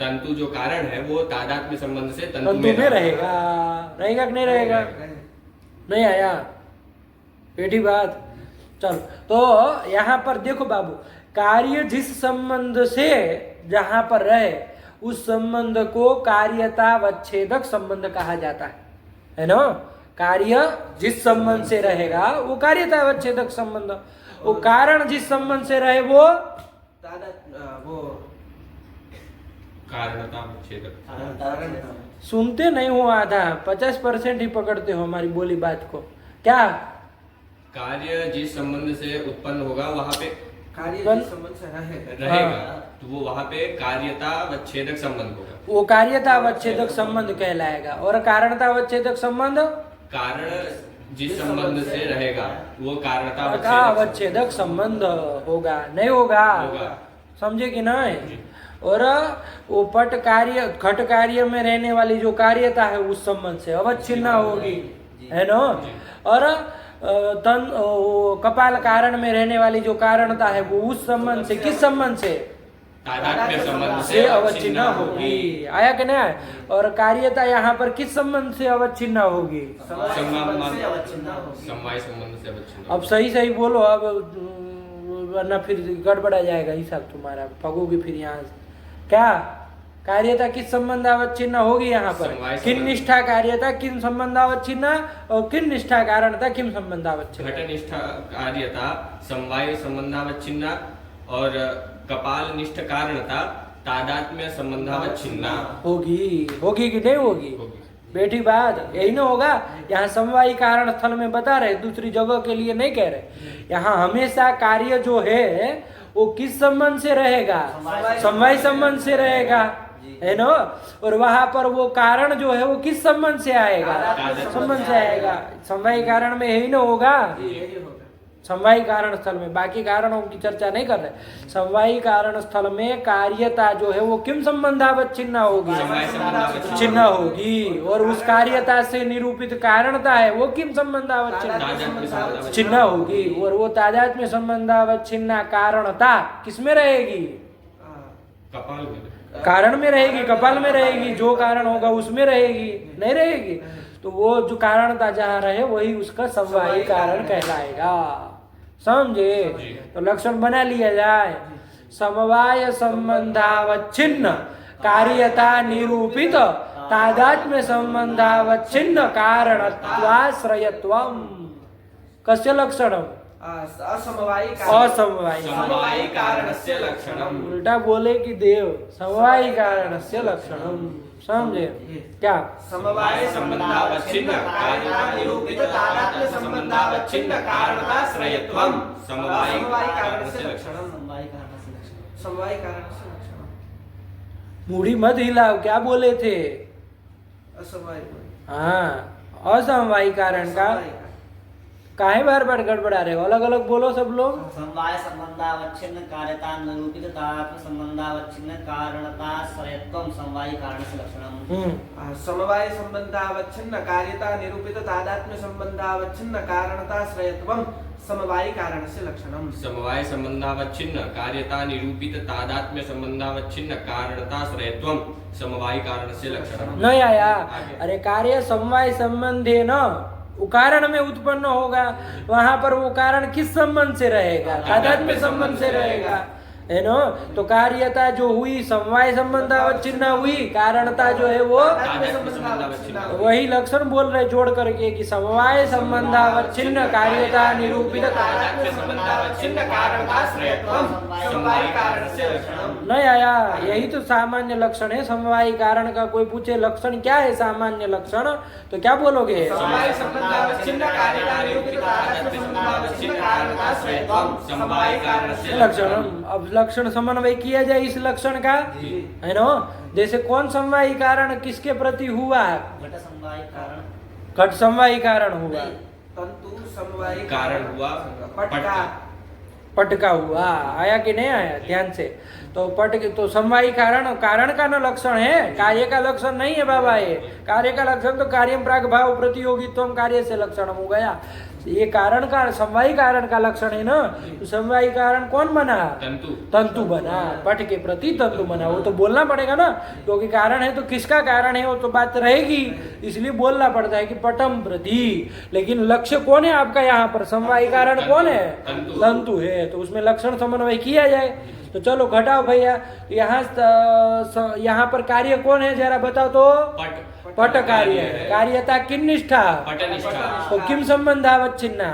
B: तंतु जो कारण है वो तादात्म्य संबंध से तंतु में
A: रहेगा। रहेगा कि नहीं रहेगा? नहीं आया? बेटी बात। चलो, तो यहाँ पर देखो बाबू, कार्य जिस संबंध से जहां पर रहे उस संबंध को कार्यतावच्छेदक संबंध कहा जाता है ना। कार्य जिस संबंध से रहेगा वो कार्यतावच्छेदक संबंध। वो कारण जिस संबंध से रहे वो
B: कारणतावच्छेदक।
A: सुनते नहीं हो, आधा 50% ही पकड़ते हो हमारी बोली बात को। क्या?
B: कार्य जिस संबंध से उत्पन्न होगा वहां पे
C: कार्य जिस संबंध से
B: रहेगा, तो वो वहां पे कार्यतावच्छेदक संबंध होगा।
A: वो कार्यतावच्छेदक संबंध कहलाएगा। और कारणतावच्छेदक संबंध? कारण
B: जिस संबंध से रहेगा वो
A: कारणतावच्छेदक संबंध होगा। नहीं होगा? समझे कि नहीं? और वो पट कार्य घट कार्य में रहने वाली जो कार्यता है उस संबंध से अवच्छिन्न होगी, है ना। और कपाल कारण में रहने वाली जो कारणता है वो उस संबंध से, किस संबंध से?
B: तादात्म्य संबंध
A: से अवच्छिन्न होगी। आया कि नहीं आया? और कार्यता यहाँ पर किस संबंध से अवच्छिन्न होगी?
B: समवाय संबंध से अवच्छिन्न।
A: अब सही सही बोलो, अब वरना फिर गड़बड़ा जाएगा हिसाब तुम्हारा, पगोगे फिर यहाँ से। क्या कार्यता किस संबंधावच्छिन्न होगी यहाँ पर? किन निष्ठा कार्यता किन संबंधावच्छिन्न और किन निष्ठा कारणता किन संबंधावच्छिन्न?
B: घट निष्ठा कार्यता समवाय संबंधावच्छिन्न और कपाल निष्ठ कारणता तादात्म्य संबंधावच्छिन्न
A: होगी। होगी कि नहीं होगी? बेटी बात यही ना होगा। यहाँ समवायी कारण स्थल में बता रहे, दूसरी जगह के लिए नहीं कह रहे। यहाँ हमेशा कार्य जो है वो किस संबंध से रहेगा? समवाय संबंध से रहेगा, है ना? और वहां पर वो कारण जो है वो किस संबंध से आएगा? संबंध से आएगा। समवायी कारण में यही ना होगा, समवायी कारण स्थल में। बाकी कारणों की चर्चा नहीं कर रहे। समवायी कारण स्थल में कार्यता जो है वो किम संबंधावच्छिन्न होगी? छिन्न होगी। और उस कार्यता से निरूपित कारणता है वो किम संबंधावच्छिन्न छिन्न होगी। और वो तादात्म्य संबंधावच्छिन्न कारणता किसमें रहेगी?
B: कपाल में,
A: कारण में रहेगी, कपाल में रहेगी। जो कारण होगा उसमें रहेगी, नहीं रहेगी। तो वो जो कारणता जहाँ रहे वही उसका समवायी कारण कहलाएगा। समझे? तो लक्षण बना लिया जाए। समवाय संबंधावच्छिन्न कार्यता निरूपित तादात्म्य संबंधावच्छिन्न कारणत्वाश्रयत्वम्। कस्य लक्षणम्?
C: असमवायी
B: समवायी कारणस्य लक्षणम्।
A: उल्टा बोले कि देव समवायी कारणस्य लक्षणम्। समझे क्या?
C: समवाय
B: संबंधावच्छिन्न कार्यता निरूपित तादात्म्य संबंधावच्छिन्न कारणताश्रयत्वम्। समवायी कारणस्य लक्षणम्।
C: समवाय कारणस्य लक्षणम्।
A: मूढ़ी मत हिलाओ, क्या बोले थे?
C: असमवाय।
A: हाँ, असमवायी कारण का काहे बार बार गड़बड़ा रहे हो? अलग अलग बोलो सब लोग।
D: समवाय संबंधावच्छिन्न कार्यता निरूपित तादात्म्य संबंधावच्छिन्न कारणताश्रयत्वम् समवायी कारणस्य लक्षणम्।
C: समवाय संबंधावच्छिन्न कार्यता निरूपित तादात्म्य संबंधावच्छिन्न कारणताश्रयत्वम् समवायी कारणस्य लक्षणम्।
B: समवाय संबंधावच्छिन्न कार्यता निरूपित तादात्म्य संबंधावच्छिन्न कारणताश्रयत्वम् समवायी कारणस्य लक्षणम्।
A: नहीं आया? अरे कार्य समवाय संबंधे न वो कारण में उत्पन्न होगा, वहां पर वो कारण किस संबंध से रहेगा? तादात्म्य संबंध से रहेगा, है ना? तो कार्यता जो हुई समवाय संबंधावच्छिन्न हुई, कारणता जो है वो वही लक्षण बोल रहे जोड़ करके कि समवाय संबंधावच्छिन्न कार्यता निरूपित
B: तादात्म्य संबंधावच्छिन्न कारणताश्रयत्वम् समवायी कारणस्य लक्षणम्।
A: नहीं आया? यही तो सामान्य लक्षण है समवायी कारण का। कोई पूछे लक्षण क्या है सामान्य लक्षण, तो क्या बोलोगे?
B: समवाय संबंधावच्छिन्न कार्यता निरूपित तादात्म्य संबंधावच्छिन्न कारणताश्रयत्वम् समवायी कारणस्य
A: लक्षणम्। अब लक्षण समन्वय किया जाए इस लक्षण का, है ना? जैसे कौन समवायी कारण किसके प्रति हुआ?
D: घट समवायी कारण,
A: घट समवायी कारण हुआ,
C: तंतु समवायी
B: कारण हुआ,
C: पटका
A: पटका हुआ। आया कि नहीं आया? ध्यान से। तो तो समवायी कारण कारण का न लक्षण है, कार्य का लक्षण नहीं है बाबा। ये कार्य का लक्षण तो कार्यम प्राग भाव प्रतियोगित्वम कार्य से लक्षण हो गया। ये कारण का समवायी कारण का लक्षण है ना। तो समवायी कारण कौन बना?
B: तंतु।
A: तंतु बना, पट के प्रति तंतु बना। वो तो बोलना पड़ेगा ना, क्योंकि कारण है तो किसका कारण है वो तो बात रहेगी, इसलिए बोलना पड़ता है कि पटम प्रति। लेकिन लक्ष्य कौन है आपका यहाँ पर? समवायी कारण कौन है? तंतु है। तो उसमें लक्षण समन्वय किया जाए। तो चलो घटाओ भैया। यहाँ पर कार्य कौन है जरा बताओ तो? पट कार्य है। कार्यता किन निष्ठा?
B: पटनिष्ठा।
A: तो किम संबंधावच्छिन्न?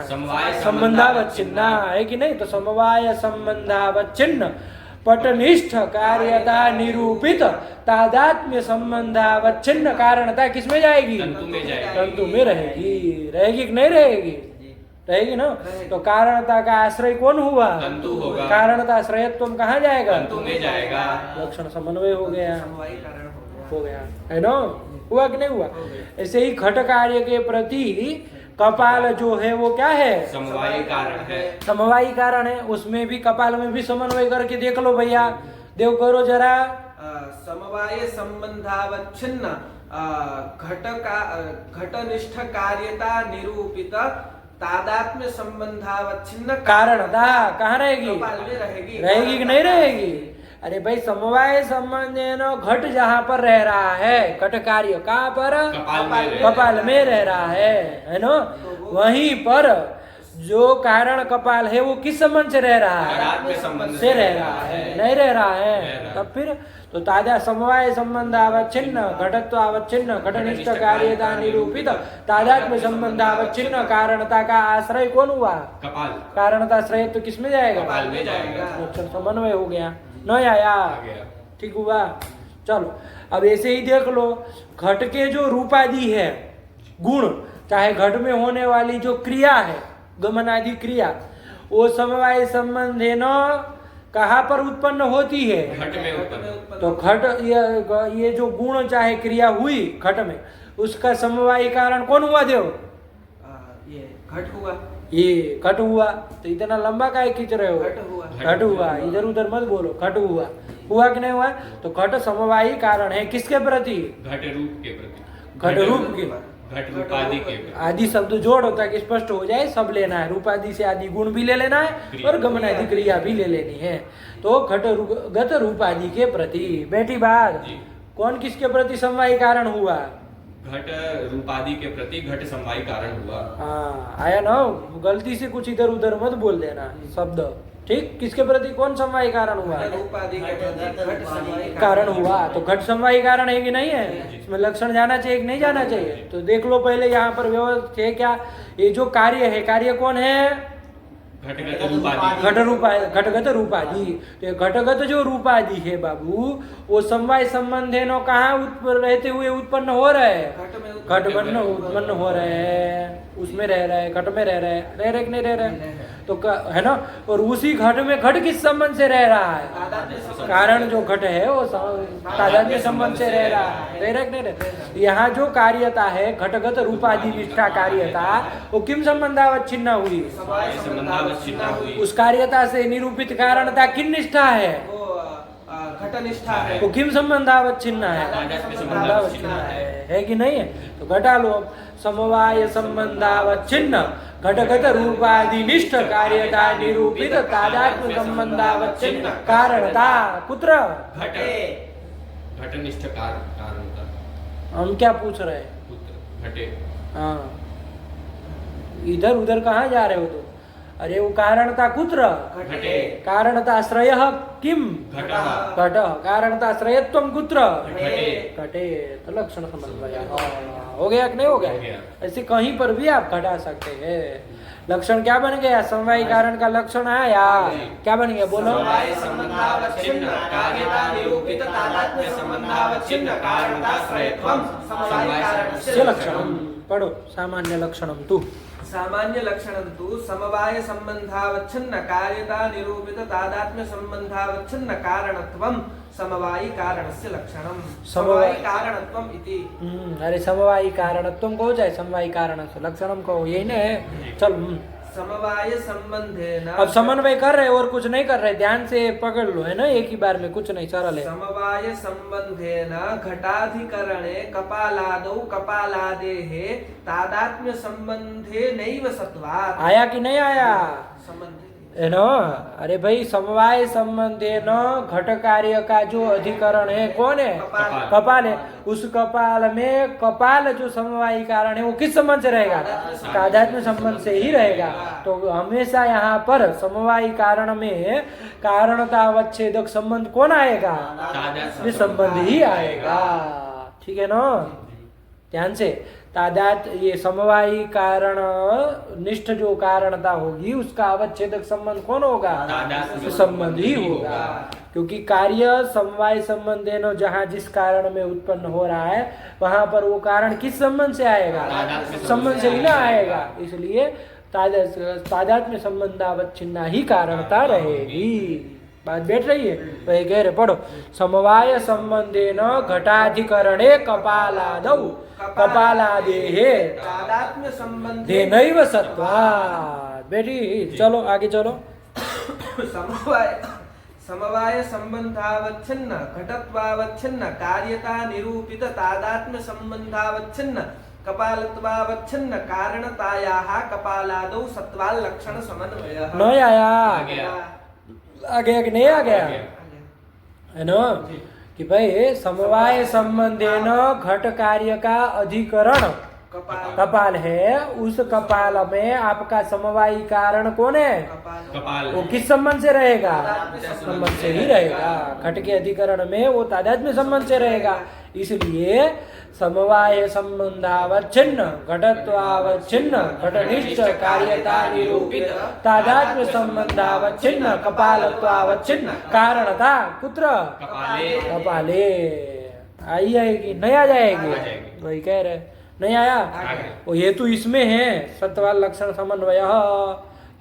A: संबंधावच्छिन्न है कि नहीं? तो समवाय संबंधावच्छिन्न पटनिष्ठ कार्यता निरूपित तादात्म्य संबंधावच्छिन्न कारणता किसमें जाएगी?
B: तंतु में जाएगी।
A: तंतु में रहेगी। रहेगी कि नहीं रहेगी? रहेगी ना। तो कारणता का आश्रय कौन हुआ?
B: तंतु होगा।
A: कारणता आश्रयत्व कहाँ जाएगा?
B: तंतु में जाएगा।
A: लक्षण समन्वय हो गया,
C: समवायी कारण
A: हो गया, है ना? हुआ कि नहीं हुआ? ऐसे ही घट कार्य के प्रति कपाल जो है वो क्या है?
B: समवायी कारण है।
A: समवायी कारण है। उसमें भी कपाल में भी समन्वय करके देख लो भैया, देव करो जरा।
C: समवाय संबंधावच्छिन्न घटनिष्ठ कार्यता निरूपित तादात्म्य संबंधावच्छिन्न
A: कारणता कहाँ रहेगी?
C: कपाल में रहेगी।
A: रहेगी कि नहीं रहेगी? अरे भाई समवाय संबंधेन घट जहाँ पर रह रहा है, घट कार्य कहाँ पर, कपाल में रह रहा है ना, वहीं पर जो कारण कपाल है वो किस संबंध से रह रहा है, से रह रहा है, नहीं रह रहा है। तब फिर तो ताजा समवाय संबंध अवच्छिन्न घटत्व अवच्छिन्न घटनिष्ठ कार्यता निरूपित तादात्म्य संबंध अवच्छिन्न कारणता का आश्रय कौन हुआ,
B: कपाल।
A: कारणता आश्रय तो किसमें जाएगा,
B: कपाल में जाएगा।
A: लक्षण समन्वय हो गया, न आया, ठीक हुआ। चलो अब ऐसे ही देख लो, घट के जो रूपादि है गुण, चाहे घट में होने वाली जो क्रिया है गमन आदि क्रिया, वो समवाय संबंध है न कहाँ पर उत्पन्न होती है,
B: घट में उत्पन्न।
A: तो घट ये जो गुण चाहे क्रिया हुई घट में, उसका समवायी कारण कौन हुआ देव,
C: ये घट हुआ,
A: ये घट हुआ। तो इतना लंबा काहे खींच रहे हो,
C: घट हुआ,
A: घट हुआ, इधर उधर मत बोलो, घट हुआ, हुआ कि नहीं हुआ। तो घट समवायी कारण है किसके प्रति,
B: घट रूप के प्रति,
A: घट रूप के,
B: घट रूपादि के प्रति।
A: आदि शब्द जोड़ होता है कि स्पष्ट हो जाए, सब लेना है, रूपादि से आदि गुण भी ले लेना है और गमन आदि क्रिया भी ले लेनी है। तो गत रूपादि के प्रति, बेटी बात, कौन किसके प्रति समवायी कारण हुआ,
B: घट रूपादि के प्रति घट समवायी कारण हुआ।
A: हाँ आया ना, गलती से कुछ इधर उधर मत बोल देना शब्द, ठीक। किसके प्रति कौन समवायी कारण हुआ,
C: रूपादि के प्रति घट समवायी
A: कारण हुआ। तो घट समवायी कारण है कि नहीं है, इसमें लक्षण जाना चाहिए कि नहीं जाना चाहिए। तो देख लो पहले यहाँ पर व्यवस्था है क्या, ये जो कार्य है, कार्य कौन है,
B: घटगत रूपादि,
A: घट रूपा, घटगत रूपादि। तो घटगत जो रूपादि है बाबू, वो समवाय संबंध है नो कहाँ रहते हुए उत्पन्न हो रहे हैं, घट बन उत्पन्न हो रहे हैं, उसमें रह रहे हैं, घट में रह रहे कि नहीं रह रहे, तो है ना। और उसी घट में घट किस संबंध से रह रहा है, कारण जो घट है वो तादात्म्य संबंध से रह रहा है, रह रहा कि नहीं रह। यहाँ जो कार्यता है घटगत रूपादि निष्ठा कार्यता, वो किम संबंधावच्छिन्न हुई,
B: संबंधावच्छिन्न हुई।
A: उस कार्यता से निरूपित कारणता किन निष्ठा है,
C: घटनिष्ठा है,
A: वो किम संबंधावच्छिन्न है,
B: तादात्म्य
A: संबंधावच्छिन्न है कि नहीं है। तो घटा लो, समवाय संबंधावच्छिन्न घटगत रूपादिनिष्ठ कार्यता निरूपित तादात्म्य संबंधावच्छिन्न कारणता कुत्र,
B: घटे, घटनिष्ठ कारणता।
A: हम क्या पूछ रहे हैं,
B: पुत्र घटे।
A: हाँ इधर उधर कहाँ जा रहे हो तुम, अरे वो कारणता कुत्र,
B: घटे,
A: कारणता श्रयः किम,
B: घटः,
A: घट, कारणता श्रयत्वं कुत्र,
B: घटे,
A: घटे। तो लक्षण समन्वय हो गया कि नहीं हो
B: हो
A: गया।
B: गया।
A: ऐसे कहीं पर भी आप घटा सकते हैं। लक्षण क्या बन गया, समवायी कारण का लक्षण आया, क्या बन गया बोलो,
C: समवाय संबंधावच्छिन्न कार्यता निरूपित तादात्म्य संबंधावच्छिन्न कारणता श्रयत्वं समवाय कारणस्य
A: से लक्षणम। पढ़ो सामान्य लक्षणम तू,
C: सामान्य लक्षणं तु समवाय संबंधावच्छिन्न कार्यता निरूपित तादात्म्य संबंधावच्छिन्न कारणत्वं समवायी कारणस्य लक्षणं, समवायी कारणत्वम इति।
A: अरे समवायी कारणत्वम कहो चाहे समवायी कारण से लक्षणम कहो, यही ना है। चल
C: समवाय संबंधेन,
A: अब समन्वय कर रहे और कुछ नहीं कर रहे, ध्यान से पकड़ लो, है ना, एक ही बार में, कुछ नहीं, सरल है।
C: समवाय संबंधेन घटाधिकरणे कपालादौ कपालादेः तादात्म्य संबंधे नैव सत्वात्।
A: आया कि नहीं आया,
C: संबंधे
A: है ना। अरे भाई समवाय संबंधे न घट कार्य का जो अधिकरण है कौन है, कपाल है। उस कपाल में कपाल जो समवायी कारण है वो किस संबंध से रहेगा, तादात्म्य संबंध से ही रहेगा। तो हमेशा यहाँ पर समवायी कारण में कारणतावच्छेदक संबंध कौन आएगा, ये संबंध ही आएगा, ठीक है ना। ध्यान से, तादात ये समवायी कारण निष्ठ जो कारणता होगी उसका अवच्छेदक संबंध कौन होगा, संबंध ही होगा। क्योंकि कार्य समवाय संबंध है, जहाँ जिस कारण में उत्पन्न हो रहा है वहां पर वो कारण किस संबंध से आएगा, संबंध से ही ना आएगा। इसलिए तादात्म्य संबंधावच्छिन्ना ही कारणता रहेगी। बात बैठ रही है, वही कह रहे, पढ़ो। समवाय संबंधे न घटाधिकरणे कपालादौ कपालादेहे
C: तादात्म्य संबंधे
A: देनैव सत्वात्। बेटी चलो आगे चलो।
C: समवाय संबंधावच्छिन्न घटत्वावच्छिन्न कार्यता निरूपित तादात्म्य संबंधावच्छिन्न कपालत्वावच्छिन्न कारणतायाः कपालादौ सत्वाल लक्षण समन्वयः।
A: नहीं आया, आ गया कि नहीं आ गया, है ना कि भाई समवाय संबंधेन घट कार्य का अधिकरण कपाल है, उस कपाल में आपका समवायी कारण कौन है?
B: कपाल
A: वो किस संबंध से रहेगा? संबंध से ही रहेगा। घट के अधिकरण में वो तादात्म्य संबंध से रहेगा, इसलिए समवाय संबंधावच्छिन्न घटत्वावच्छिन्न घटनिष्ठ कार्यता निरूपित तादात्म्य संबंधावच्छिन्न कपालत्वावच्छिन्न कारणता कुत्र
B: कपाले
A: कपाले आई आएगी नहीं आ जाएगी? वही कह रहे नहीं आया। वो हेतु इसमें है सत्वाल लक्षण समन्वय,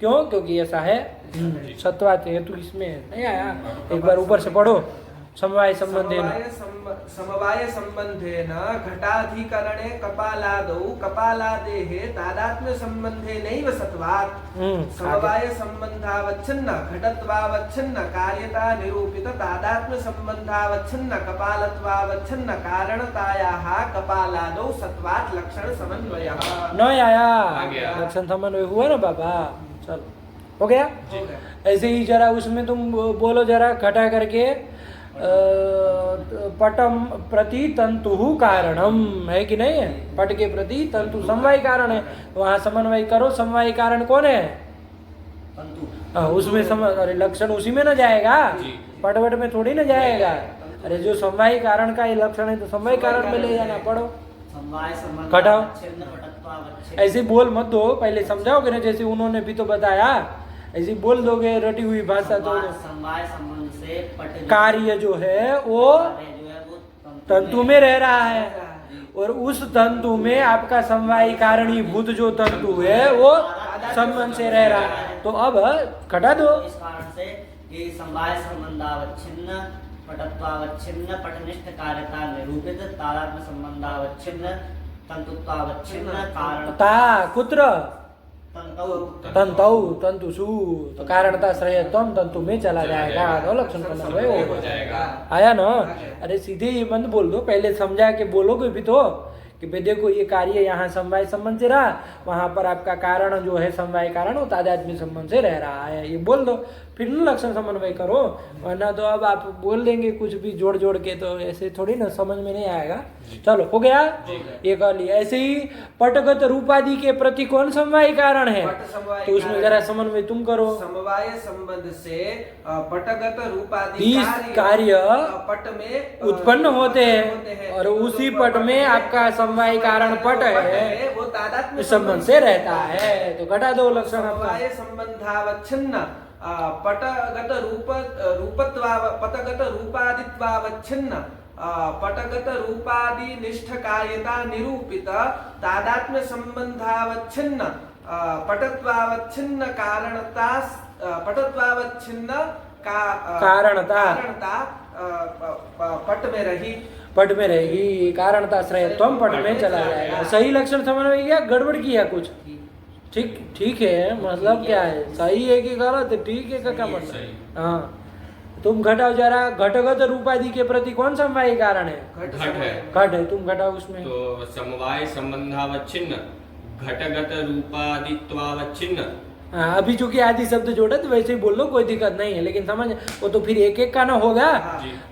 A: क्यों? क्योंकि ऐसा है सत्वात हेतु इसमें है। नहीं आया? एक बार ऊपर से पढ़ो। समवाय संबंधेन
C: समवाय संबंधेन घटाधिकरणे कपालादौ कपालादेः तादात्म्य संबंधेनैव सत्वात् समवाय संबंधावच्छिन्न घटत्वावच्छिन्न कार्यता निरूपित तादात्म्य संबंधावच्छिन्न कपालत्वावच्छिन्न कारणतायाः कपालादौ सत्वात् लक्षण समन्वयः।
A: नहीं आया?
B: आ गया।
A: लक्षण समन्वय हुआ ना बाबा? चलो हो गया। ऐसे ही जरा उसमें तुम बोलो जरा घटा करके पटम प्रति तंतु कारणम है कि नहीं है? पट के प्रति तंतु समवाय कारण है, वहां समन्वय करो। समवाय कारण कौन है?
D: तंतु।
A: उसमें अरे लक्षण उसी में न जाएगा, पटवट में थोड़ी ना जाएगा। अरे जो समवाय कारण का ये लक्षण है तो समवाय कारण में ले जाना। पढ़ो
D: समवाय संबंध
A: घटाओ।
D: अवच्छिन्न घटत्वावच्छिन्न।
A: ऐसे बोल मत दो, पहले समझाओगे ना, जैसे उन्होंने भी तो बताया। ऐसे बोल दोगे रटी हुई भाषा तो
D: समवाय संबंध से पट
A: कार्य जो है वो
D: जो है वो
A: तंतु में रह रहा है, और उस तंतु में आपका समवायी कारणीभूत जो तंतु है वो संबंध से रह रहा है। तो अब घटा दो।
D: इस कारण से कि समवाय संबंधावच्छिन्न पटत्वावच्छिन्न पटनिष्ठ कार्यता निरूपित तादात्म्य संबंधावच्छिन्न तंतुत्वावच्छिन्न कारणता
A: कुत्र
D: तंतौ
A: तंतौ तंतुषु, तो कारणता श्रेयत्वम तंतु में चला जाएगा, तो लक्षण समन्वय
B: हो जाएगा।
A: आया ना? अरे सीधे ये मत बोल दो, पहले समझा के बोलोगे भी तो कि भाई देखो ये कार्य यहाँ समवाय संबंध से रहा, वहां पर आपका कारण जो है समवाय कारण वो तादात्म्य संबंध से रह रहा है, ये बोल दो, फिर न लक्षण समन्वय करो। वरना तो अब आप बोल देंगे कुछ भी जोड़ जोड़ के, तो ऐसे थोड़ी ना समझ में नहीं आएगा। चलो हो गया, ये कर लिया। ऐसे ही पटगत रूपादि के प्रति कौन समवाय कारण है? तो उसमें जरा समन्वय तुम करो।
C: समवाय संबंध से पटगत रूपादि
A: इस कार्य
C: पट में
A: उत्पन्न होते हैं, और उसी पट में आपका समवाय कारण पट है
C: वो तादात्म्य
A: संबंध से रहता है। तो घटा दो लक्षण आपका।
C: समवाय संबंधावच्छिन्न पटगत पटगत रूपादित्वावच्छिन्न पटगत रूपादि निष्ठ कार्यता निरूपित तादात्म्य संबंधावच्छिन्न पटत्वावच्छिन्न कारणता पटत्वावच्छिन्न कारणता पट में रही,
A: पट में रहेगी, कारणता श्रेयत्वम पट में चला जाएगा। सही लक्षण समन्वय किया, गड़बड़ किया कुछ? ठीक ठीक है, मतलब क्या है? सही है कि गलत है? ठीक है का मतलब? हाँ, तुम घटाओ जरा। घटगत रूपादि के प्रति कौन समवाय कारण है?
B: घट है।
A: घट है, तुम घटाओ उसमें।
B: तो समवाय संबंधावच्छिन्न घटगत रूपादित्वावच्छिन्न।
A: हाँ, अभी चूंकि आदि शब्द जोड़ा तो वैसे ही बोल लो, कोई दिक्कत नहीं है, लेकिन समझ वो तो फिर एक एक का ना होगा।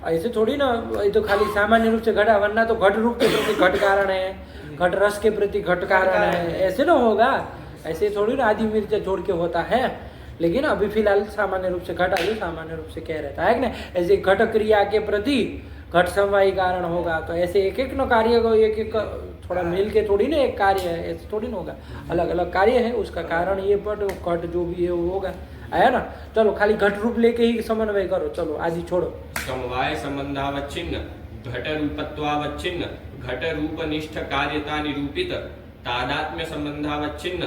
A: ऐसे थोड़ी ना, ये तो खाली सामान्य रूप से घटा, वरना तो घट रूप के प्रति घट कारण है, घट रस के प्रति घट कारण है, ऐसे ना होगा। ऐसे थोड़ी ना आदि मिर्चा जोड़ के होता है, लेकिन अभी फिलहाल सामान्य रूप से घट आदि सामान्य रूप से कह रहता है कि ना। ऐसे घट क्रिया के प्रति घट समवायी कारण होगा, तो ऐसे एक एक न कार्य को एक एक थोड़ा मिल के थोड़ी ना एक कार्य है, ऐसे थोड़ी ना होगा। अलग अलग कार्य है, उसका कारण ये पट घट जो भी है वो होगा। आया ना? चलो खाली घट रूप लेके ही समन्वय करो। चलो आदि छोड़ो।
B: समवाय संबंधावच्छिन्न घट रूपत्वावच्छिन्न घट रूप निष्ठ कार्यता निरूपित तादात्म्य संबंधावच्छिन्न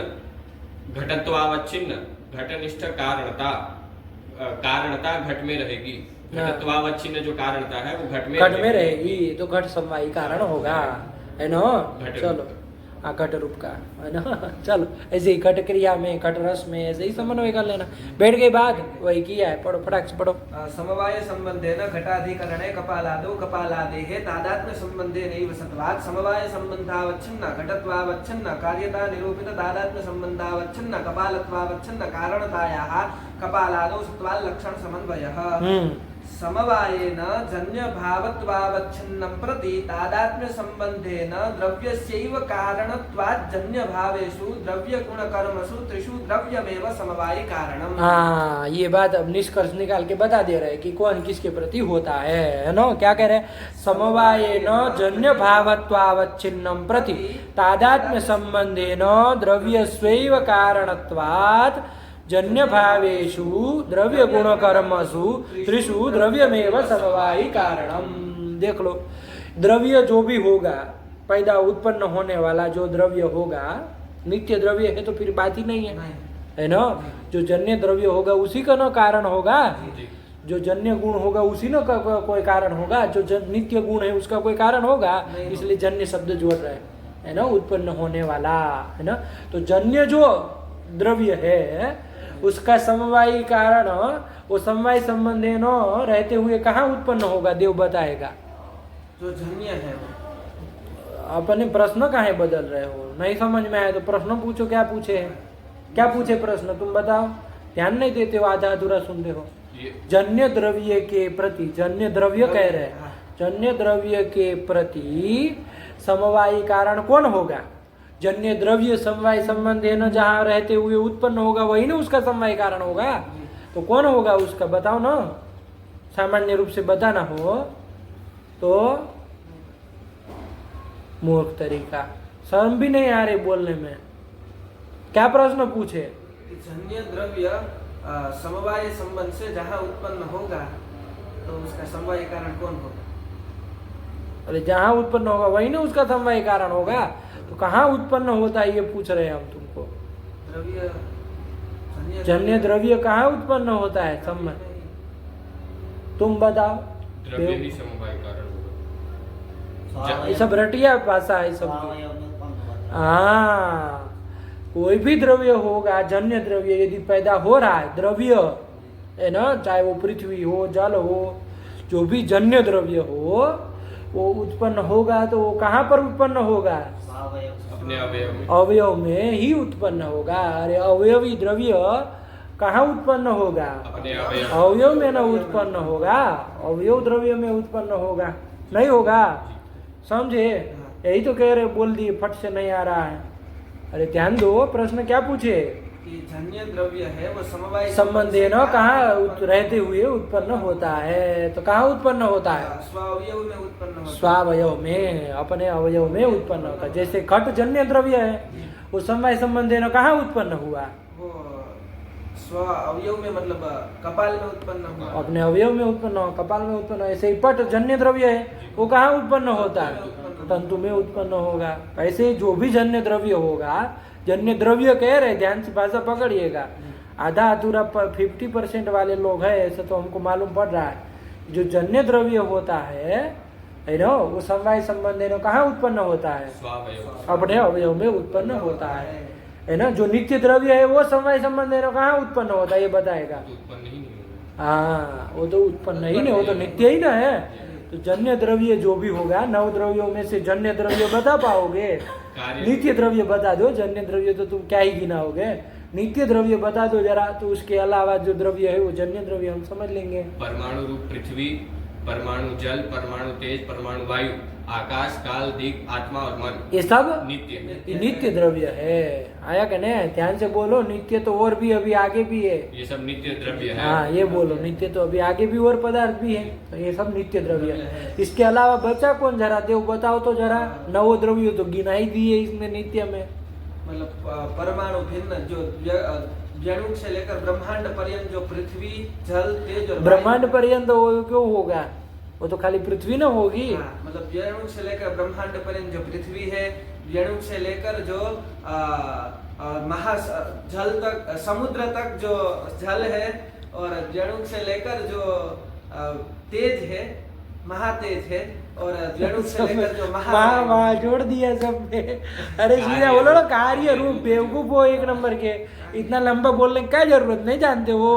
B: घटत्वावच्छिन्न घटनिष्ठ कारणता कारणता घट में रहेगी। घटत्वावच्छिन्न जो कारणता है वो घट में
A: रहेगी, तो घट समवायी कारण होगा, है ना? चलो घट रूप का, है ना? चलो ऐसे ही घट क्रिया में घट रस में ऐसे ही समन्वय कर लेना। बैठ गई बात, वही किया है। पढ़ो फटाक से पढ़ो।
C: समवाय संबंधेन घटाधिकरणे कपालादौ कपालादेः तादात्म्य संबंधेनैव सत्वात् समवाय संबंधावच्छिन्न घटत्वावच्छिन्न कार्यता निरूपित तादात्म्य संबंधावच्छिन्न कपालत्वावच्छिन्न कारणतायाः कपालादौ सत्वात् लक्षण समन्वयः। समवायेन जन्य भावत्वावच्छिन्नं प्रति तादात्म्य संबंधेन द्रव्यस्यैव कारणत्वात् जन्य भावेषु द्रव्य गुण कर्मसु त्रिषु द्रव्यमेव समवायी कारणम।
A: हाँ, ये बात अब निष्कर्ष निकाल के बता दे रहे हैं कि कौन किसके प्रति होता है ना। क्या कह रहे हैं? समवायेन जन्य भावत्वावच्छिन्नं प्रति तादात्म्य संबंधेन द्रव्यस्यैव कारणत्वात् जन्य भावेषु द्रव्य गुण कर्मसु त्रिषु द्रव्यमेव समवायी कारणम। देख लो, द्रव्य जो भी होगा, पैदा उत्पन्न होने वाला जो द्रव्य होगा, नित्य द्रव्य है तो फिर बात ही नहीं है ना। जो जन्य द्रव्य होगा उसी का ना कारण होगा, जो जन्य गुण होगा उसी ना का कोई कारण होगा, जो नित्य गुण है उसका कोई कारण होगा, इसलिए जन्य शब्द जोड़ रहे है ना, उत्पन्न होने वाला है ना। तो जन्य जो द्रव्य है उसका समवायी कारण, वो समवाय संबंध न रहते हुए कहाँ उत्पन्न होगा, देव बताएगा।
C: जो जन्य है वो।
A: अपने प्रश्न काहे बदल रहे हो? नहीं समझ में आया तो प्रश्न पूछो। क्या पूछे? क्या पूछे प्रश्न? तुम बताओ। ध्यान नहीं देते हो, आधा अधूरा सुनते हो। जन्य द्रव्य के प्रति, जन्य द्रव्य कह रहे हैं, जन्य द्रव्य के प्रति समवायी कारण कौन होगा? जन्य द्रव्य समवाय संबंध है ना, जहाँ रहते हुए उत्पन्न होगा वही ना उसका समवाय कारण होगा। तो कौन होगा उसका बताओ ना, सामान्य रूप से बताना हो तो। मूर्ख तरीका, शर्म भी नहीं आ रही बोलने में। क्या प्रश्न पूछे?
C: जन्य द्रव्य समवाय संबंध से जहाँ उत्पन्न होगा तो उसका समवाय कारण कौन होगा?
A: अरे जहाँ उत्पन्न होगा वही ना उसका समवाय कारण होगा। तो कहाँ उत्पन्न होता है ये पूछ रहे हैं हम तुमको।
C: द्रव्य
A: जन्य द्रव्य कहाँ उत्पन्न होता है? संबंध तुम बताओ।
B: द्रव्य ही समवाय कारण होगा।
A: ये सब रटिया भाषा है सब। हाँ, कोई भी द्रव्य होगा, जन्य द्रव्य यदि पैदा हो रहा है, द्रव्य है ना, चाहे वो पृथ्वी हो, जल हो, जो भी जन्य द्रव्य हो वो उत्पन्न होगा तो वो कहाँ पर उत्पन्न होगा?
B: अपने अवयव में।
A: अवयव में ही उत्पन्न होगा। अरे अवयवी द्रव्य कहाँ उत्पन्न होगा?
B: अपने अवयव।
A: अवयव में न उत्पन्न होगा, अवयव द्रव्य में उत्पन्न होगा, नहीं होगा। समझे? यही तो कह रहे, बोल दिए, फट से नहीं आ रहा है। अरे ध्यान दो, प्रश्न क्या पूछे?
C: कि जन्य द्रव्य है वो समवाय
A: संबंध है ना, कहाँ रहते हुए उत्पन्न होता है। तो कहाँ उत्पन्न होता है?
C: स्वावयव में उत्पन्न होता है।
A: स्वावयव में, अपने अवयव में उत्पन्न होता है। जैसे घट जन्य द्रव्य है, वो समवाय संबंध है ना, कहाँ उत्पन्न हुआ?
C: वो स्व अवयव में, मतलब कपाल में उत्पन्न हुआ।
A: अपने अवयव में उत्पन्न हो, कपाल में उत्पन्न हो। ऐसे ही पट जन्य द्रव्य है, वो कहाँ उत्पन्न होता है? तंतु में उत्पन्न होगा। ऐसे जो भी जन्य द्रव्य होगा, जन्य द्रव्य कह रहे, ध्यान से भाषा पकड़िएगा। आधा अधूरा 50% वाले लोग हैं, ऐसा तो हमको मालूम पड़ रहा है। जो जन्य द्रव्य होता है ना, वो समवाय संबंध है ना, कहाँ उत्पन्न होता है? अपने अवयव में उत्पन्न होता है ना। जो नित्य द्रव्य है वो समवाय संबंध है ना, कहाँ उत्पन्न होता है ये बताएगा। हाँ, वो तो उत्पन्न ही नहीं, वो तो नित्य ही ना है। तो जन्य द्रव्य जो भी होगा, 9 द्रव्यों में से जन्य द्रव्य बता पाओगे? नित्य द्रव्य बता दो। जन्य द्रव्य तो तुम क्या ही गिनाओगे? नित्य द्रव्य बता दो जरा, तो उसके अलावा जो द्रव्य है वो जन्य द्रव्य हम समझ लेंगे।
B: परमाणु रूप पृथ्वी, परमाणु जल, परमाणु तेज, परमाणु वायु, आकाश, काल, दिक, आत्मा और मन,
A: ये सब
B: नित्य
A: नित्य द्रव्य है। आया कि नहीं? ध्यान से बोलो। नित्य तो और भी अभी आगे भी है।
B: ये सब नित्य द्रव्य है।
A: हाँ, ये बोलो, नित्य तो अभी आगे भी और पदार्थ भी है, तो ये सब नित्य द्रव्य है। इसके अलावा बचा कौन? जरा देव बताओ तो जरा। 9 द्रव्य तो गिना ही दिए इसमें नित्य में।
C: मतलब परमाणु भिन्न, जो जणु से लेकर ब्रह्मांड पर्यंत, जो पृथ्वी, जल, तेज और
A: ब्रह्मांड पर्यंत वो क्यों होगा? वो तो खाली पृथ्वी ना होगी।
C: मतलब जणु से लेकर ब्रह्मांड पर्यंत जो पृथ्वी है, जणु से लेकर जो महा जल तक, समुद्र तक जो जल है, और जणु से लेकर जो तेज है, महातेज है, और जणु से लेकर जो
A: महा जोड़ दिया सब में। अरे सीधा बोलो ना, कार्य रूप बेवकूफ हो एक नंबर के। इतना लंबा बोलने की क्या जरूरत, नहीं जानते हो?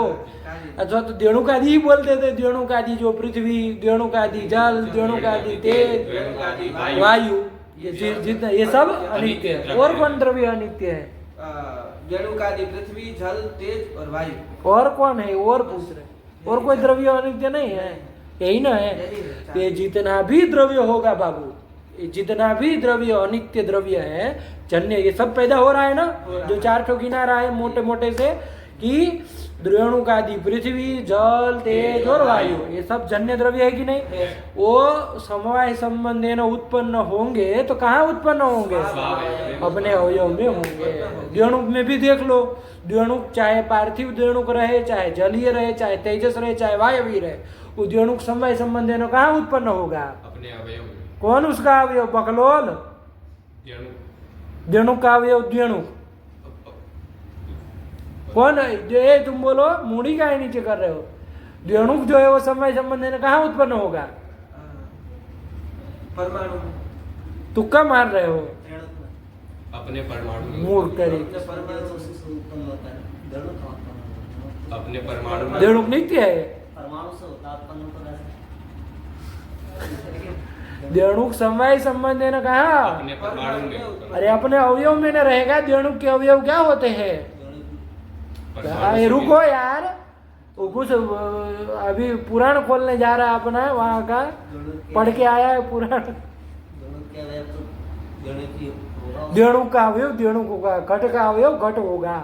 A: अच्छा, तो देणुकादि ही बोलते थे। देणुकादि जो पृथ्वी, देणुकादि जल, देणुकादि तेज, वायु, ये जितना, ये सब अनित्य है। और कौन द्रव्य अनित्य है?
C: जणुकादि पृथ्वी, जल, तेज और वायु।
A: और कौन है? और पूछ रहे। और कोई द्रव्य अनित्य नहीं है, यही ना है। ये जितना भी द्रव्य होगा बाबू, ये जितना भी द्रव्य अनित्य द्रव्य है, जन्य, ये सब पैदा हो रहा है ना, जो चार ठो गिना रहा है मोटे मोटे से, कि द्रव्योणुक आदि पृथ्वी, जल, तेज और वायु, ये सब जन्य द्रव्य है कि नहीं? वो समवाय संबंधे न उत्पन्न होंगे तो कहाँ उत्पन्न होंगे? अपने अवयव में होंगे। द्रव्योणुक में भी देख लो, द्रव्योणुक चाहे पार्थिव द्रव्योणुक रहे, चाहे जलीय रहे, चाहे तेजस रहे, चाहे वायवी रहे, वो द्रव्योणुक समवाय संबंधे न कहाँ उत्पन्न होगा?
B: अपने अवयव में।
A: कौन उसका अवयव? बकलोल। द्रव्योणुक का अवयव द्रव्योणुक कौन? ये तुम बोलो, मूड़ी का ही नीचे कर रहे हो। द्रव्योणुक जो है वो समय संबंध में कहाँ उत्पन्न होगा?
C: परमाणु।
A: तुक्का मार रहे हो,
B: अपने परमाणु में।
A: मूर्ख तरीके।
D: परमाणु से उत्पन्न होता है, द्रव्योणुक कहाँ उत्पन्न होता है?
B: अपने परमाणु में।
A: द्रव्योणुक नित्य है,
D: परमाणु से होता है, उत्पन्न होता है।
A: द्रव्योणुक समवाय संबंध है ना कहा?
B: अपने परमाणु में।
A: अरे अपने अवयव में न रहेगा। द्रव्योणुक के अवयव क्या होते हैं?
B: परमाणु से
A: रुको यार, वो कुछ अभी पुराण खोलने जा रहा है अपना, वहाँ का पढ़ के आया है पुराण।
D: द्रव्योणुक के अवयव तो द्रव्योणुक ही होगा।
A: द्रव्योणुक का अवयव द्रव्योणुक होगा, घट का अवयव घट होगा,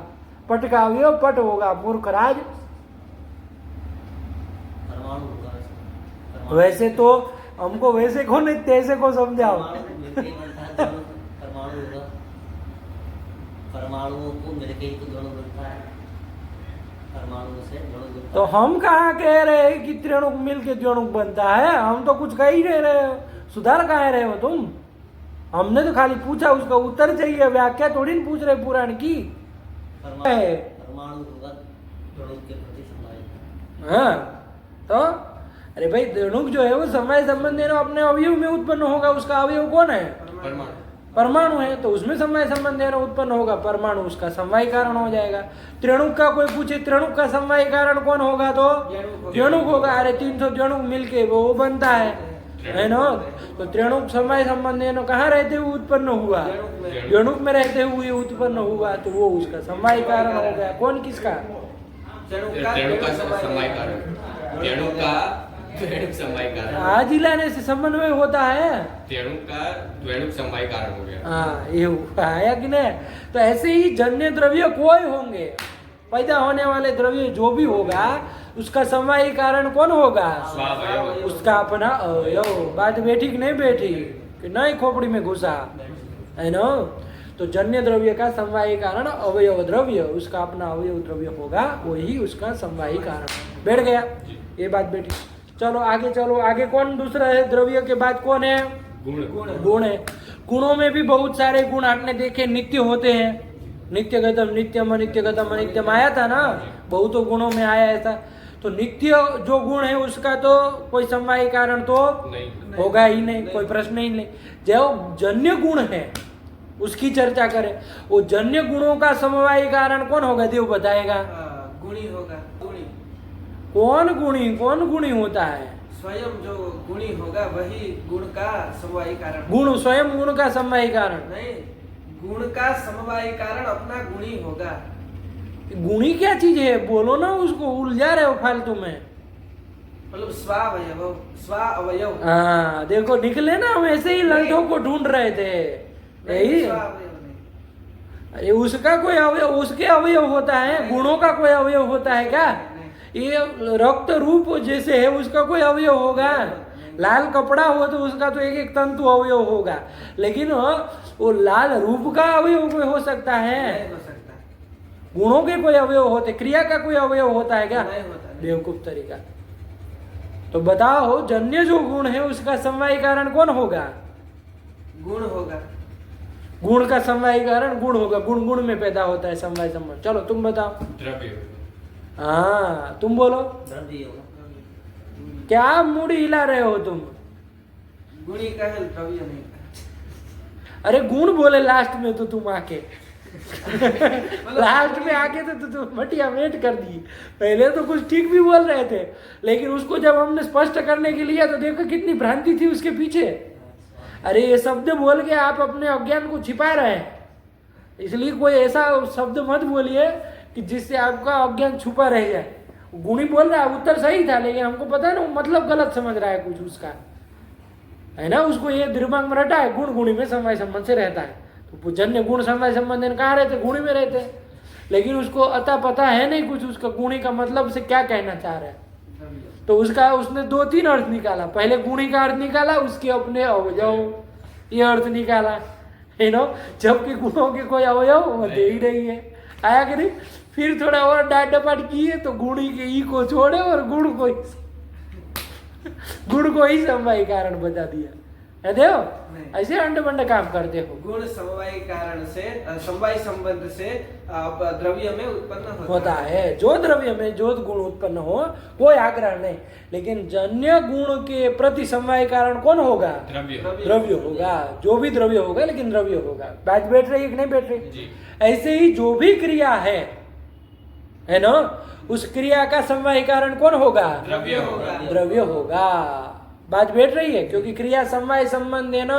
A: पट का अवयव पट होगा। मूर्खराज,
D: परमाणु होगा इसमें।
A: वैसे तो हमको वैसे को नहीं तैसे को समझाओ।
D: परमाणु मिलके ही बनता है, द्रव्योणुक परमाणु होगा। परमाणुओं को मिलके ही तो द्रव्योणुक बनता है। परमाणु से द्रव्योणुक बनता
A: तो
D: है।
A: हम कहाँ कह रहे हैं कि त्रिणुक मिलके द्रव्योणुक बनता है? हम तो कुछ कह ही नहीं रहे हो। सुधार कहाँ रहे हो तुम? हमने तो खाली पूछा, उसका उत्तर चाहिए, व्याख्या थोड़ी न पूछ रहे पुराण की।
D: परमाणु होगा द्रव्योणुक के प्रति संवाहित।
A: हाँ, तो अरे भाई द्रव्योणुक जो है वो समय संबंध है ना, अपने अवयव में उत्पन्न होगा। उसका अवयव कौन है?
B: परमाणु।
A: परमाणु है, तो उसमें समय संबंध है ना उत्पन्न होगा। परमाणु उसका समवाय कारण हो जाएगा। त्रिणुक का कोई पूछे, त्रिणुक का समवाय कारण कौन होगा? तो द्रव्योणुक होगा। अरे 300 द्रव्योणुक मिलके वो बनता है ना। तो त्रिणुक समय संबंध है ना, कहाँ रहते हुए उत्पन्न हुआ? द्रव्योणुक में रहते हुए उत्पन्न हुआ, तो वो उसका समवाय कारण हो गया। कौन किसका?
B: त्रिणुक का समवाय कारण। त्रिणुक का द्वैणुक समवाय कारण।
A: आज हिलाने से समन्वय होता है।
B: त्रिणुक का द्वैणुक समवाय कारण हो गया।
A: हाँ, ये आया कि नहीं? तो ऐसे ही जन्य द्रव्य कोई होंगे, पैदा होने वाले द्रव्य जो भी होगा, उसका समवायी कारण कौन होगा?
B: स्वावयव।
A: उसका अपना अवयव। बात बैठी कि नहीं बैठी? कि नहीं खोपड़ी में घुसा है ना? तो जन्य द्रव्य का समवायी कारण अवयव द्रव्य, उसका अपना अवयव द्रव्य होगा, वही उसका समवायी कारण। बैठ गया, ये बात बैठी। चलो आगे चलो, आगे कौन दूसरा है? द्रव्य के बाद कौन है? गुण है। गुणों में भी बहुत सारे गुण आपने देखे नित्य होते हैं। नित्य गतम नित्यम, अनित्य गतम अनित्यम आया था ना, बहुतों गुणों में आया ऐसा। तो नित्य जो गुण है उसका तो कोई समवायी कारण तो
B: नहीं
A: होगा ही नहीं, कोई प्रश्न ही नहीं। जो जन्य गुण है उसकी चर्चा करें। वो जन्य गुणों का समवायी कारण कौन होगा? देव बताएगा।
C: गुणी होगा। गुणी
A: कौन गुणी होता है?
C: स्वयं जो गुणी होगा वही गुण का समवायी कारण।
A: गुण स्वयं गुण का समवायी कारण
C: नहीं, गुण का समवायी कारण अपना गुणी होगा।
A: गुणी क्या चीज है? बोलो ना, उसको उलझा रहे हो फालतू में।
C: मतलब स्वावयव, स्वावयव।
A: हाँ देखो, निकले ना, हम ऐसे ही लंठों को ढूंढ रहे थे। यही
C: स्वावयव नहीं।
A: अरे उसका कोई अवयव, उसके अवयव होता है। गुणों का कोई अवयव होता है क्या? ये रक्त रूप जैसे है उसका कोई अवयव होगा? लाल कपड़ा हो तो उसका तो एक एक तंतु अवयव होगा, लेकिन वो लाल रूप का अवयव कोई हो सकता है?
C: नहीं हो सकता।
A: गुणों के कोई अवयव होते, क्रिया का कोई अवयव होता है क्या?
C: नहीं होता है।
A: बेवकूफ तरीका। तो बताओ, जन्य जो गुण है उसका समवायी कारण कौन होगा?
C: गुण होगा।
A: गुण का समवायी कारण गुण होगा। गुण गुण में पैदा होता है समवाय संबंध। चलो तुम बताओ।
B: द्रव्य।
A: हाँ तुम बोलो।
D: द्रव्य होगा।
A: क्या मूडी हिला रहे हो तुम?
C: गुणी का है, द्रव्य नहीं का।
A: अरे गुण बोले लास्ट में तो तुम आके लास्ट में आके तो तुम मटिया मेट कर दी। पहले तो कुछ ठीक भी बोल रहे थे, लेकिन उसको जब हमने स्पष्ट करने के लिए तो देखो कितनी भ्रांति थी उसके पीछे। अरे ये शब्द बोल के आप अपने अज्ञान को छिपा रहे हैं, इसलिए कोई ऐसा शब्द मत बोलिए कि जिससे आपका अज्ञान छुपा रह जाए। गुणी बोल रहा है, उत्तर सही था, लेकिन हमको पता है ना वो मतलब गलत समझ रहा है कुछ उसका, है ना। उसको ये दिमाग में रटा है गुण गुणी में समवाय संबंध से रहता है, तो जन्य गुण समवाय संबंध में कहाँ रहते, गुणी में रहते हैं। लेकिन उसको अता पता है नहीं कुछ उसका गुणी का मतलब से क्या कहना चाह रहा है, तो उसका उसने 2-3 अर्थ निकाला। पहले गुणी का अर्थ निकाला, उसके अपने अवयव ये अर्थ निकाला, है ना, जबकि गुणों के कोई अवयव वो दे ही नहीं है। आया कि नहीं। फिर थोड़ा और डांट डपाट किए तो गुणी के ई को छोड़े और गुण को ही समवाय कारण बता दिया है। देखो ऐसे अंड बंड काम करते हो।
C: गुण समवाय कारण से समवाय संबंध से द्रव्य में उत्पन्न
A: होता है। जो द्रव्य में जो गुण उत्पन्न हो कोई आग्रह नहीं, लेकिन जन्य गुण के प्रति समवाय कारण कौन होगा, द्रव्य होगा। जो भी द्रव्य होगा लेकिन द्रव्य होगा। बात बैठ रही है कि नहीं बैठ रही। ऐसे ही जो भी क्रिया है ना, उस क्रिया का समवाय कारण कौन होगा, द्रव्य होगा। बात बैठ रही है, क्योंकि क्रिया समवाय संबंध है ना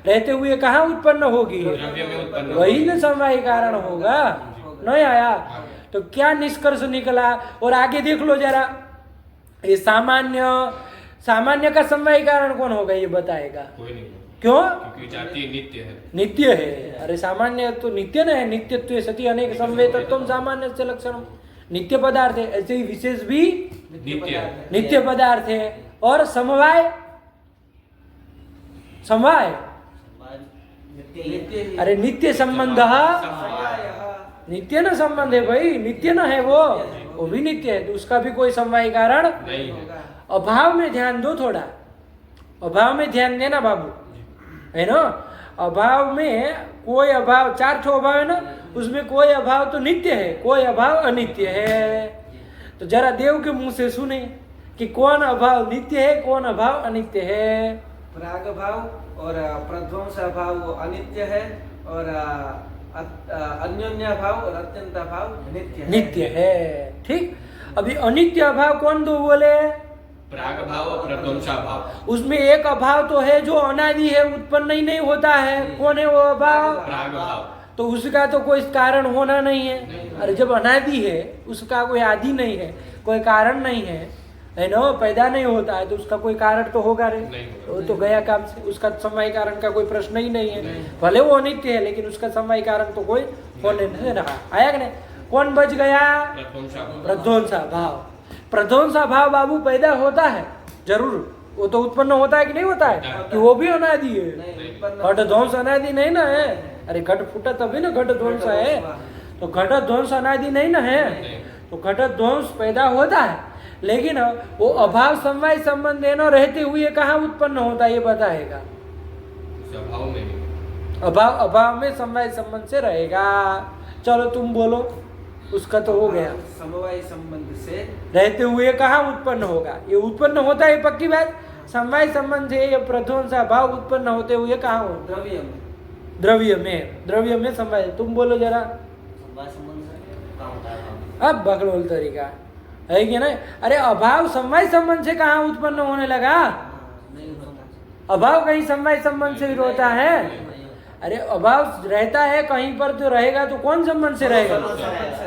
A: रहते हुए कहाँ उत्पन्न होगी, वही न समवाय कारण होगा। नहीं आया तो क्या निष्कर्ष निकला। और आगे देख लो जरा, ये सामान्य का समवाय कारण कौन होगा, ये बताएगा। क्यों,
B: क्योंकि जाति नित्य है।
A: नित्य है। अरे सामान्य तो नित्य न है, नित्यत्व सती अनेक संवेतत्वम सामान्य से लक्षण, नित्य पदार्थ है। ऐसे ही विशेष भी नित्य पदार्थ है। और समवाय अरे नित्य संबंध, नित्य न संबंध है भाई, नित्य न है वो भी नित्य है, तो उसका भी कोई समवाय कारण
B: नहीं होगा।
A: अभाव में ध्यान दो, थोड़ा अभाव में ध्यान देना बाबू, है ना। अभाव में कोई अभाव, 4 ठो अभाव है ना, उसमें कोई अभाव तो नित्य है, कोई अभाव अनित्य है। तो जरा देव के मुंह से सुने कि कौन अभाव नित्य है, कौन अभाव अनित्य है।
C: प्राग भाव और प्रध्वंस भाव अनित्य है, और अन्योन्य भाव और अत्यंत भाव नित्य
A: है। ठीक, अभी अनित्य अभाव कौन दो बोले,
B: प्राग भाव और प्रध्वंसा भाव।
A: उसमें एक अभाव तो है जो अनादि है, उत्पन्न ही नहीं होता है। कौन है वो अभाव,
B: प्राग भाव।
A: तो उसका तो कोई कारण होना नहीं है। अरे जब अनादि है, उसका कोई आदि नहीं है, कोई कारण नहीं है ना, पैदा नहीं होता है, तो उसका कोई कारण तो होगा नहीं, वो तो गया काम से। उसका समवाय कारण का कोई प्रश्न ही नहीं है। भले वो अनित्य है, लेकिन उसका समवाय कारण तो कोई होने नहीं रहा। आया कि नहीं। कौन बच गया, प्रध्वंसा भाव। प्रध्वंसा भाव बाबू पैदा होता है जरूर, वो तो उत्पन्न होता है कि नहीं होता है, कि वो भी अनादि है। घट ध्वंस अनादि नहीं ना है। अरे घट फूटा तभी ना घट ध्वंस है, तो घट ध्वंस अनादि नहीं ना है, तो घट ध्वंस पैदा होता है। लेकिन वो अभाव समवाय संबंध है ना रहते हुए कहाँ उत्पन्न होता है, ये बताएगा। अभाव में समवाय संबंध से रहेगा। चलो तुम बोलो, उसका तो हो गया।
C: समवाय संबंध से
A: रहते हुए कहाँ उत्पन्न होगा, ये उत्पन्न होता है पक्की बात। समवाय संबंध से ये प्रध्वंसा भाव उत्पन्न होते हुए कहाँ हो, द्रव्य में समवाय। तुम बोलो जरा, अब बकलोल तरीका है कि नहीं। अरे अभाव समवाय संबंध से कहाँ उत्पन्न होने लगा, अभाव कहीं समवाय संबंध से होता है। अरे अभाव रहता है कहीं पर तो रहेगा, तो कौन संबंध से रहेगा,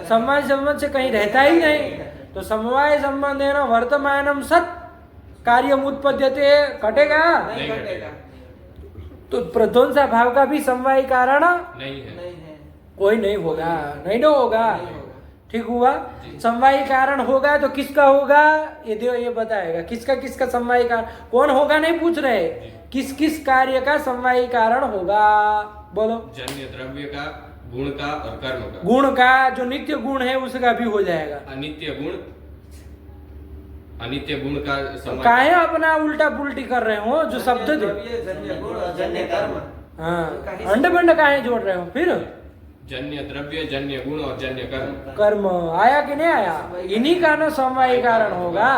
A: समवाय संबंध से कहीं रहता ही नहीं। तो समवाय संबंध है ना, वर्तमानम सत कार्यम उत्पद्यते, कटेगा
C: नहीं कटेगा।
A: तो प्रध्वंसा भाव का भी समवाय कारण
B: नहीं है,
A: कोई नहीं होगा, नहीं ना होगा। ठीक हुआ। समवाय कारण होगा तो किसका होगा, ये देव ये बताएगा। किसका समवाय कारण कौन होगा नहीं पूछ रहे, किस कार्य का समवाय कारण होगा, बोलो।
B: जन्य द्रव्य का, गुण का और कर्म का।
A: गुण का जो नित्य गुण है उसका भी हो जाएगा।
B: अनित्य गुण का समवाय।
A: काहे अपना उल्टा पुल्टी कर रहे हो, जो शब्द
C: जन्य गुण और जन्य कर्म,
A: हाँ अंड बंड काहे जोड़ रहे हो फिर।
B: जन्य द्रव्य, जन्य गुण और जन्य
A: कर्म आया कि नहीं आया, इन्हीं का ना समवाय कारण होगा,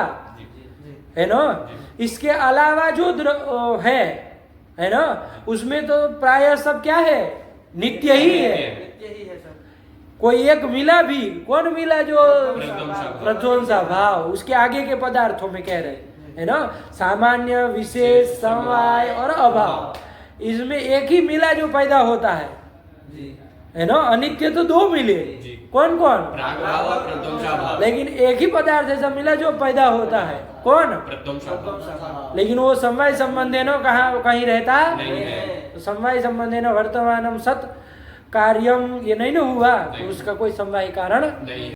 A: है ना। इसके अलावा जो है ना, उसमें तो प्राय सब क्या है, नित्य ही है। कोई एक मिला भी, कौन मिला, जो प्रध्वंसा भाव, उसके आगे के पदार्थों में कह रहे है ना, सामान्य, विशेष, समवाय और अभाव, इसमें एक ही मिला जो पैदा होता है है ना, अनित्य तो दो मिले,
B: जी।
A: कौन कौन?
B: प्रागभाव और प्रध्वंसाभाव।
A: लेकिन एक ही पदार्थ ऐसा मिला जो पैदा होता है, कौन?
B: प्रध्वंसाभाव
A: लेकिन वो समवाय संबंधेन कहाँ कहीं रहता
B: नहीं है।
A: तो समवाय संबंधेन वर्तमानम सत कार्यम ये नहीं ना हुआ, तो
B: नहीं।
A: उसका कोई समवाय कारण
B: नहीं।